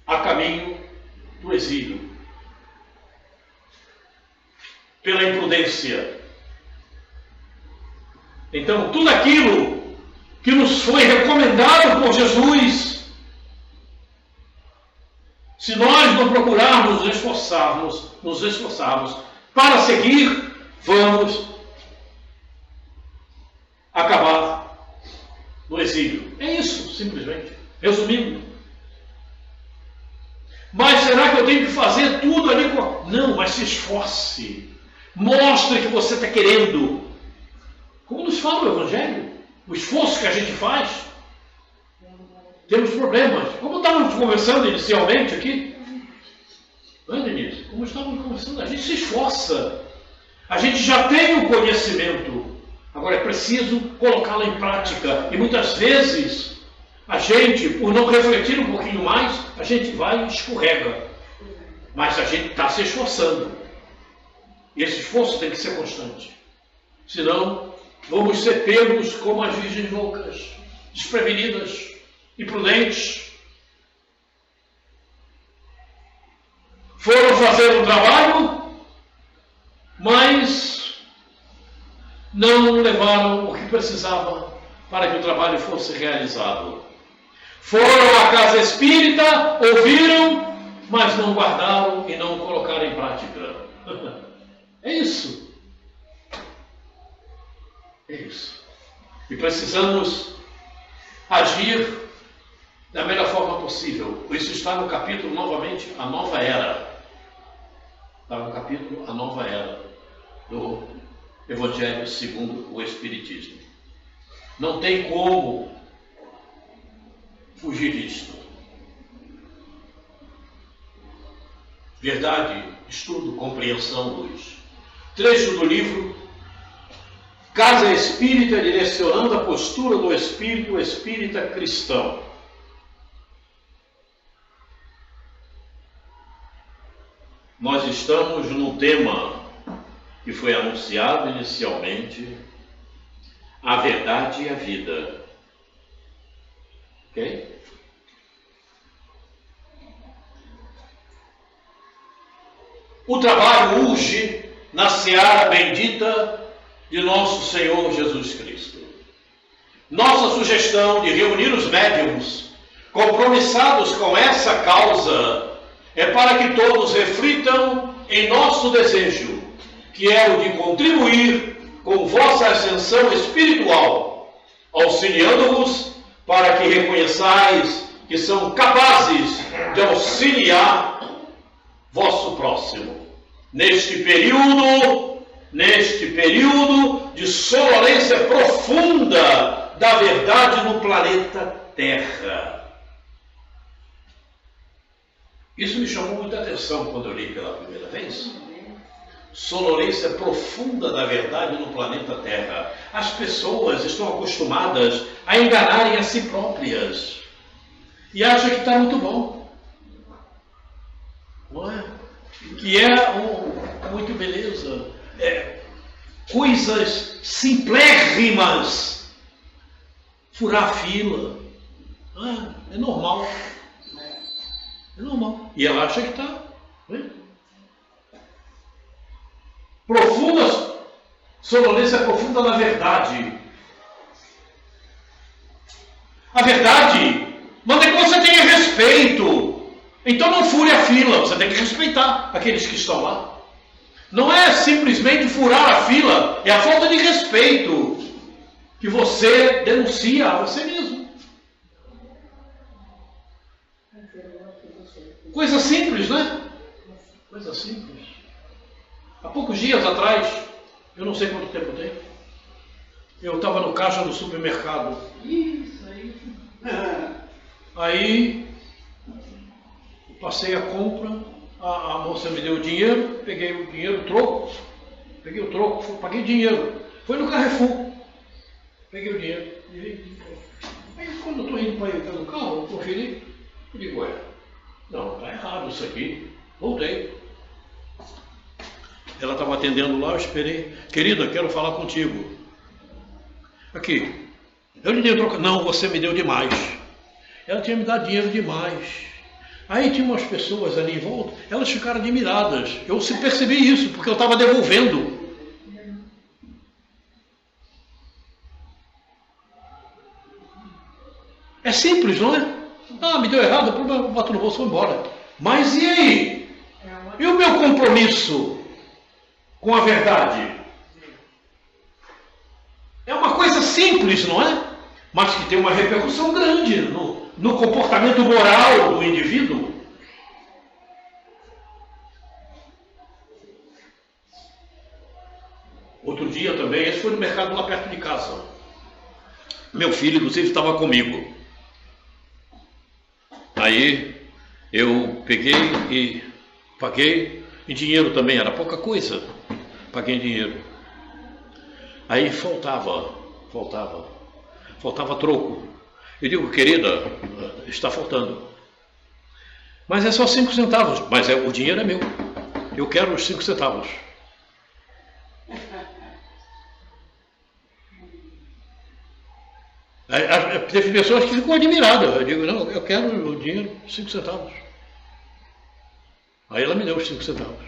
a caminho do exílio, pela imprudência. Então, tudo aquilo que nos foi recomendado por Jesus, se nós não procurarmos nos esforçarmos para seguir, vamos acabar no exílio. É isso, simplesmente. Resumindo. Mas será que eu tenho que fazer tudo ali? Não, mas se esforce. Mostre que você está querendo. Como nos fala o Evangelho, o esforço que a gente faz, temos problemas. Como estávamos conversando inicialmente aqui, não é, Denise? Como estávamos conversando, a gente se esforça. A gente já tem o conhecimento. Agora é preciso colocá-lo em prática. E muitas vezes, a gente, por não refletir um pouquinho mais, a gente vai e escorrega. Mas a gente está se esforçando. E esse esforço tem que ser constante. Senão, vamos ser pegos como as virgens loucas, desprevenidas, imprudentes. Foram fazer um trabalho, mas não levaram o que precisava para que o trabalho fosse realizado. Foram à casa espírita, ouviram, mas não guardaram e não colocaram em prática. É isso. É isso. E precisamos agir da melhor forma possível. Isso está no capítulo, novamente, a nova era. Está no capítulo A Nova Era do Evangelho segundo o Espiritismo. Não tem como fugir disto. Verdade, estudo, compreensão, luz. Trecho do livro Casa Espírita, direcionando a postura do espírito espírita cristão. Nós estamos no tema que foi anunciado inicialmente, a verdade e a vida. Ok? O trabalho urge na seara bendita de nosso Senhor Jesus Cristo. Nossa sugestão de reunir os médiuns compromissados com essa causa é para que todos reflitam em nosso desejo, que é o de contribuir com vossa ascensão espiritual, auxiliando-vos para que reconheçais que são capazes de auxiliar vosso próximo. Neste período de sonolência profunda da verdade no planeta Terra. Isso me chamou muita atenção quando eu li pela primeira vez. Sonolência profunda da verdade no planeta Terra. As pessoas estão acostumadas a enganarem a si próprias e acham que está muito bom. Não é? Que é muito beleza. Coisas simplérrimas. Furar a fila. É normal. É normal. E ela acha que está. Profunda, sonolência profunda da verdade. A verdade manda que você tenha respeito. Então não fure a fila, você tem que respeitar aqueles que estão lá. Não é simplesmente furar a fila, é a falta de respeito que você denuncia a você mesmo. Coisa simples, né? Coisa simples. Há poucos dias atrás, eu não sei quanto tempo tem, eu estava no caixa do supermercado. Isso aí. Aí, passei a compra, a moça me deu o dinheiro, peguei o dinheiro, paguei dinheiro. Foi no Carrefour. Peguei o dinheiro. Aí quando eu estou indo para ir pelo carro, eu conferi, eu digo, não, está errado isso aqui. Voltei. Ela estava atendendo lá, eu esperei. Querida, quero falar contigo. Aqui. Eu lhe dei troca. Não, você me deu demais. Ela tinha me dado dinheiro demais. Aí tinha umas pessoas ali em volta, elas ficaram admiradas. Eu percebi isso, porque eu estava devolvendo. É simples, não é? Me deu errado, eu boto no bolso e vou embora. Mas e aí? E o meu compromisso com a verdade? É uma coisa simples, não é? Mas que tem uma repercussão grande no comportamento moral do indivíduo. Outro dia também, esse foi no mercado lá perto de casa. Meu filho, inclusive, estava comigo. Aí eu peguei e paguei em dinheiro também, era pouca coisa. Paguei em dinheiro. Aí faltava troco. Eu digo, querida, está faltando. Mas é só 5 centavos. Mas o dinheiro é meu. Eu quero os 5 centavos. Teve pessoas que ficam admiradas. Eu digo, não, eu quero o dinheiro, 5 centavos. Aí ela me deu os 5 centavos.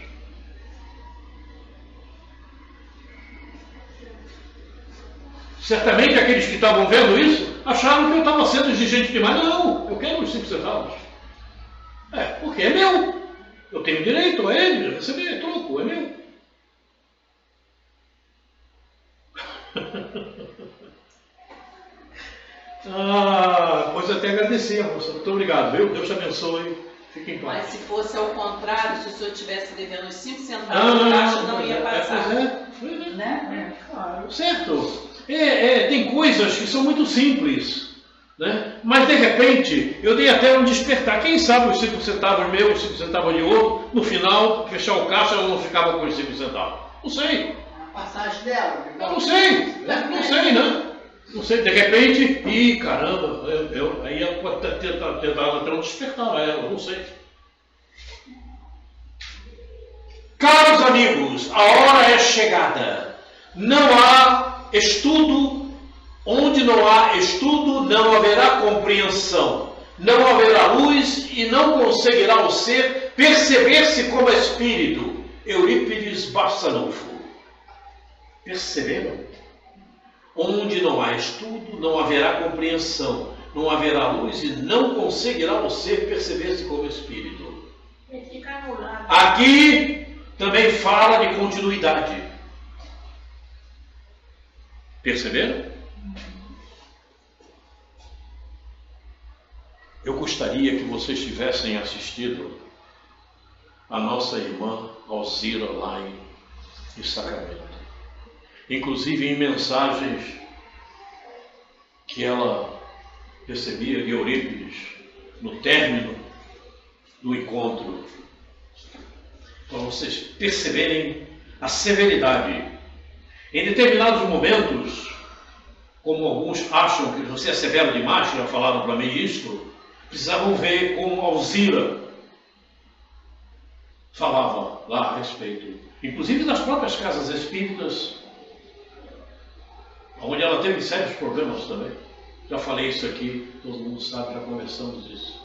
Certamente aqueles que estavam vendo isso acharam que eu estava sendo exigente demais. Não, eu quero os 5 centavos. Porque é meu. Eu tenho direito a ele de receber troco, é meu. Pois até agradecer, moça. Muito obrigado, viu? Deus te abençoe. Fique em paz. Mas se fosse ao contrário, se o senhor estivesse devendo os 5 centavos, a taxa não ia passar. Né? Claro. Certo. Tem coisas que são muito simples, né? Mas de repente eu dei até um despertar. Quem sabe os 5 centavos meus, os 5 centavos de outro, no final, fechar o caixa, ela não ficava com os 5 centavos. Não sei. A passagem dela. Eu não sei, né? Não sei, de repente, caramba, aí ela pode ter dado até um despertar a ela, não sei. Caros amigos, a hora é chegada. Não há estudo, onde não há estudo, não haverá compreensão, não haverá luz e não conseguirá o ser perceber-se como espírito. Eurípides Barçanufo. Perceberam? Onde não há estudo, não haverá compreensão, não haverá luz e não conseguirá o ser perceber-se como espírito. Aqui também fala de continuidade. Perceberam? Eu gostaria que vocês tivessem assistido a nossa irmã Alzira lá em Sacramento. Inclusive em mensagens que ela recebia de Eurípides no término do encontro, para vocês perceberem a severidade. Em determinados momentos, como alguns acham que você é severo demais, já falaram para mim isto, precisavam ver como Alzira falava lá a respeito, inclusive das próprias casas espíritas, onde ela teve sérios problemas também. Já falei isso aqui, todo mundo sabe, já conversamos isso.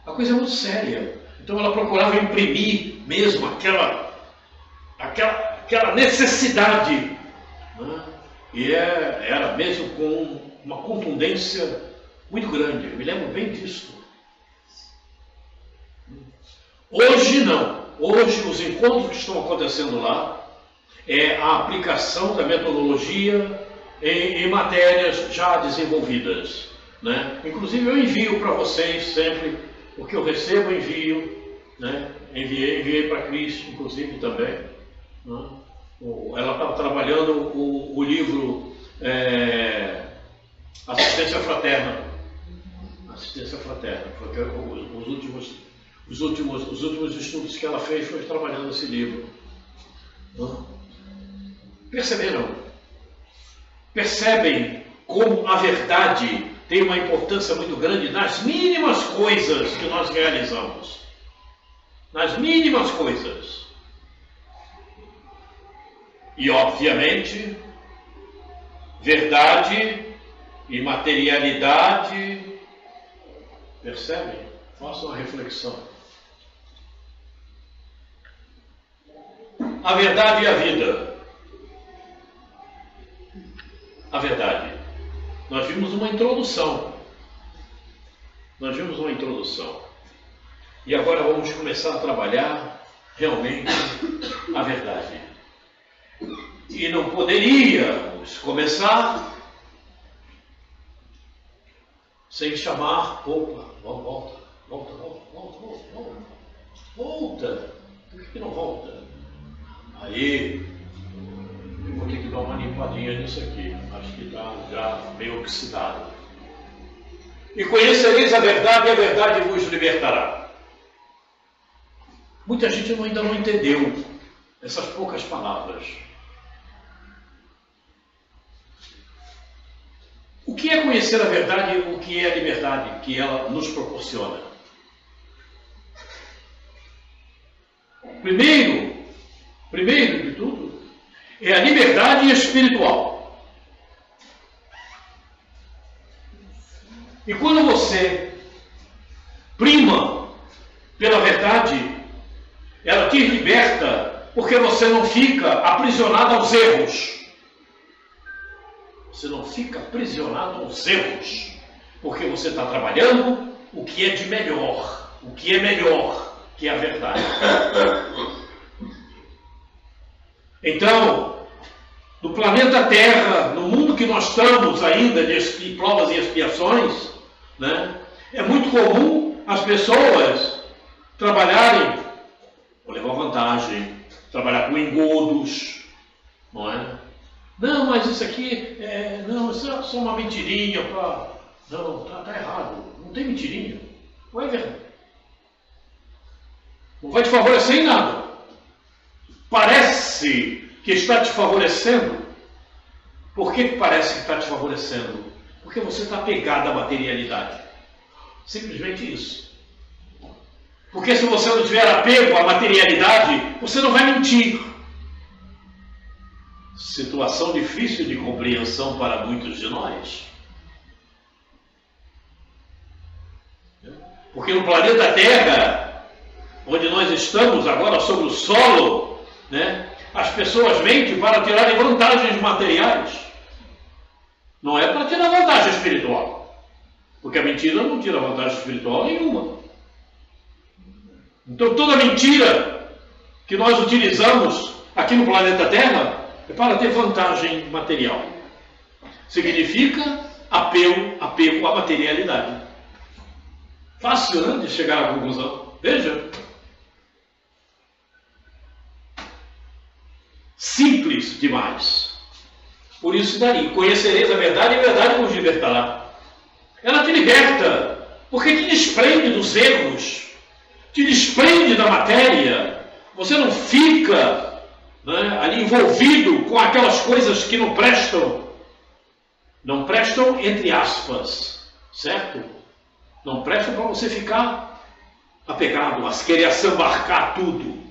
A coisa é muito séria. Então ela procurava imprimir mesmo aquela necessidade, né? E era mesmo com uma contundência muito grande. Eu me lembro bem disso. Hoje não. Hoje os encontros que estão acontecendo lá é a aplicação da metodologia em matérias já desenvolvidas, né? Inclusive eu envio para vocês sempre o que eu recebo, envio, né? Enviei para a Cris, inclusive também, né? Ela estava trabalhando o livro Assistência Fraterna, porque os últimos estudos que ela fez foi trabalhando esse livro, né? Percebem como a verdade tem uma importância muito grande nas mínimas coisas que nós realizamos. Nas mínimas coisas. E, obviamente, verdade e materialidade. Percebem? Façam a reflexão. A verdade e a vida. A verdade. Nós vimos uma introdução. E agora vamos começar a trabalhar realmente a verdade. E não poderíamos começar sem chamar, volta. Por que não volta? Aí, limpadinha nisso aqui. Acho que está já meio oxidado. E conhecereis a verdade, e a verdade vos libertará. Muita gente ainda não entendeu essas poucas palavras. O que é conhecer a verdade e o que é a liberdade que ela nos proporciona? Primeiro de tudo, é a liberdade espiritual. E quando você prima pela verdade, ela te liberta, porque você não fica aprisionado aos erros. Você não fica aprisionado aos erros, porque você está trabalhando o que é de melhor, o que é melhor, que é a verdade. Então, no planeta Terra, no mundo que nós estamos ainda de provas e expiações, né, é muito comum as pessoas trabalharem ou levar vantagem, trabalhar com engodos, não é? Não, mas isso aqui, isso é só uma mentirinha para... Não, tá errado, não tem mentirinha, não é verdade. Não vai te favorecer em nada. Parece que está te favorecendo. Por que parece que está te favorecendo? Porque você está apegado à materialidade. Simplesmente isso. Porque se você não tiver apego à materialidade, você não vai mentir. Situação difícil de compreensão para muitos de nós. Porque no planeta Terra, onde nós estamos agora sobre o solo, né, as pessoas mentem para tirarem vantagens materiais. Não é para tirar vantagem espiritual. Porque a mentira não tira vantagem espiritual nenhuma. Então toda mentira que nós utilizamos aqui no planeta Terra é para ter vantagem material. Significa apego à materialidade. Fácil, né, de chegar à conclusão. Veja. Simples demais. Por isso daí, conhecereis a verdade e a verdade vos libertará. Ela te liberta, porque te desprende dos erros, te desprende da matéria. Você não fica, né, ali envolvido com aquelas coisas que não prestam. Não prestam entre aspas, certo? Não prestam para você ficar apegado, a querer assambarcar tudo.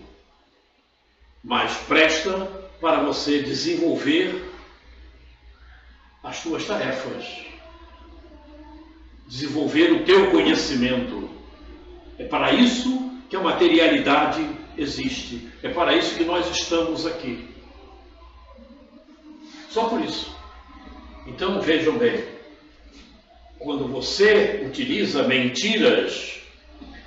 Mas presta para você desenvolver as suas tarefas, desenvolver o teu conhecimento. É para isso que a materialidade existe. É para isso que nós estamos aqui. Só por isso. Então vejam bem, quando você utiliza mentiras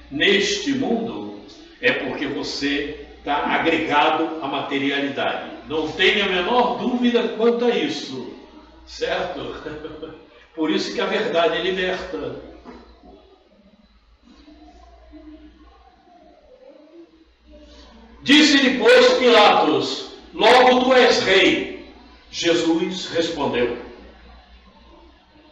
neste mundo, é porque você está agregado à materialidade. Não tenha a menor dúvida quanto a isso, certo? Por isso que a verdade liberta. Disse-lhe, pois, Pilatos, logo tu és rei. Jesus respondeu,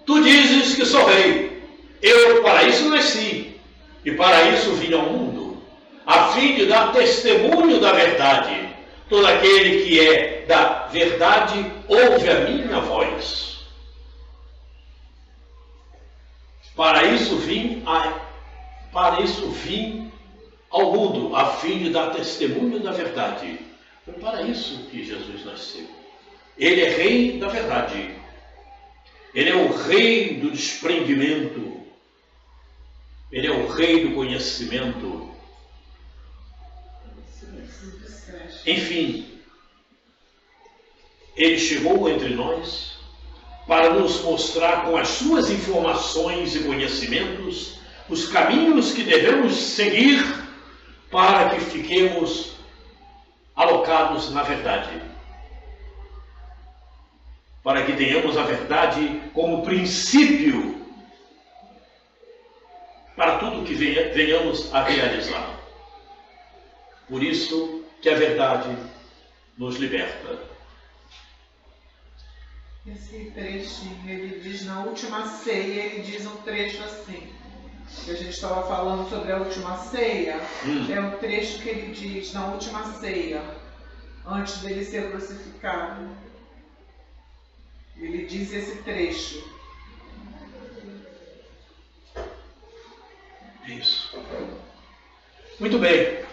tu dizes que sou rei. Eu para isso nasci, e para isso vim ao mundo, a fim de dar testemunho da verdade. Todo aquele que é da verdade ouve a minha voz. Para isso vim ao mundo, a fim de dar testemunho da verdade. Foi para isso que Jesus nasceu. Ele é rei da verdade. Ele é o rei do desprendimento. Ele é o rei do conhecimento. Enfim, ele chegou entre nós para nos mostrar com as suas informações e conhecimentos os caminhos que devemos seguir para que fiquemos alocados na verdade. Para que tenhamos a verdade como princípio para tudo que venhamos a realizar. Por isso que a verdade nos liberta. Esse trechinho, ele diz na última ceia, ele diz um trecho assim, que a gente estava falando sobre a última ceia, é o trecho que ele diz na última ceia, antes dele ser crucificado. Ele diz esse trecho. Isso. Muito bem.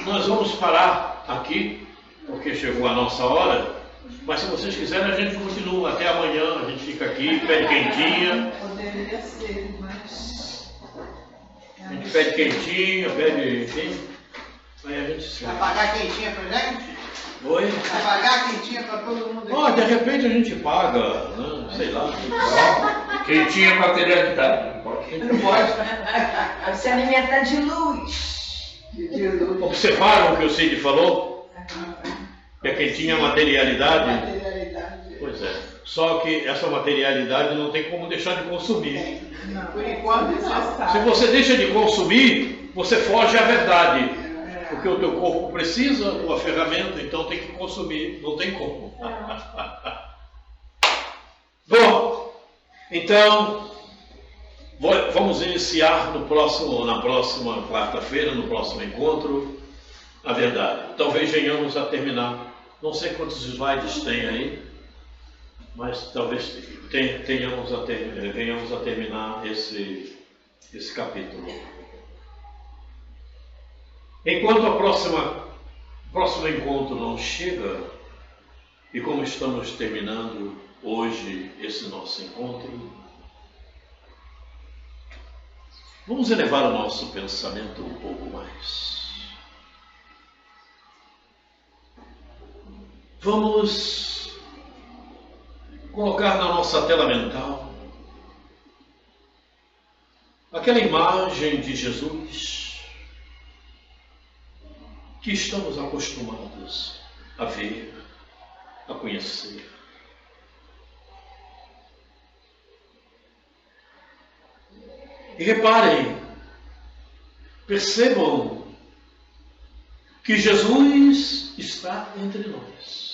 Nós vamos parar aqui, porque chegou a nossa hora. Mas se vocês quiserem, a gente continua até amanhã. A gente fica aqui, pede quentinha. Poderia ser, mas... A gente pede quentinha, pede... Enfim. Aí a gente se... Vai pagar quentinha pra gente? Oi? Vai pagar quentinha pra todo mundo? Ó, de repente a gente paga, né? Sei lá. Quentinha para materialidade. Não pode. Vai se alimentar de luz. Observaram o que o Cid falou? Que a quentinha é materialidade? Materialidade. Pois é. Só que essa materialidade não tem como deixar de consumir. Não, Por enquanto, Se você deixa de consumir, você foge à verdade. Porque o teu corpo precisa de uma ferramenta, então tem que consumir. Não tem como. Bom, então, vamos iniciar na próxima quarta-feira, no próximo encontro, a verdade. Talvez venhamos a terminar. Não sei quantos slides tem aí, mas talvez venhamos a terminar esse capítulo. Enquanto o próximo encontro não chega, e como estamos terminando hoje esse nosso encontro, vamos elevar o nosso pensamento um pouco mais. Vamos colocar na nossa tela mental aquela imagem de Jesus que estamos acostumados a ver, a conhecer. E reparem, percebam que Jesus está entre nós.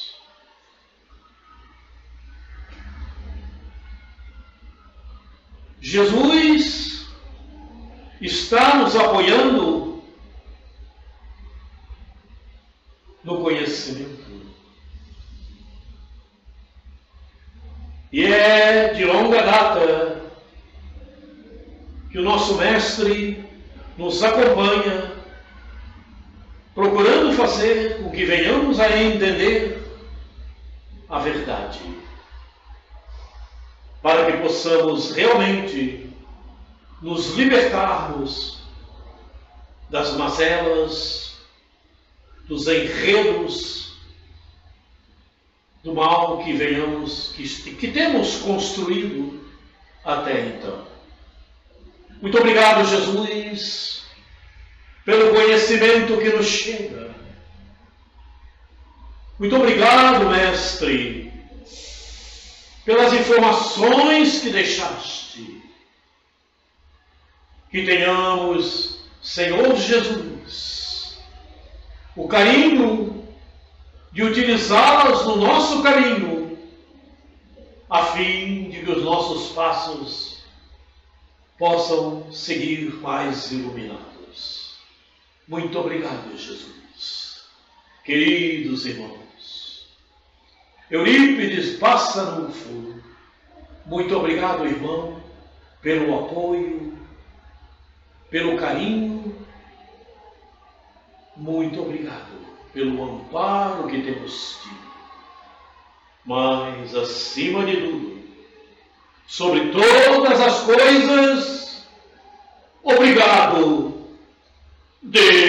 Jesus está nos apoiando no conhecimento. E é de longa data que o nosso Mestre nos acompanha, procurando fazer com que venhamos a entender a verdade, para que possamos realmente nos libertarmos das mazelas, dos enredos, do mal que temos construído até então. Muito obrigado, Jesus, pelo conhecimento que nos chega. Muito obrigado, Mestre, pelas informações que deixaste. Que tenhamos, Senhor Jesus, o carinho de utilizá-las no nosso caminho, a fim de que os nossos passos possam seguir mais iluminados. Muito obrigado, Jesus. Queridos irmãos, Eurípides Passanufo, muito obrigado, irmão, pelo apoio, pelo carinho, muito obrigado pelo amparo que temos tido. Mas, acima de tudo, sobre todas as coisas, obrigado, Deus.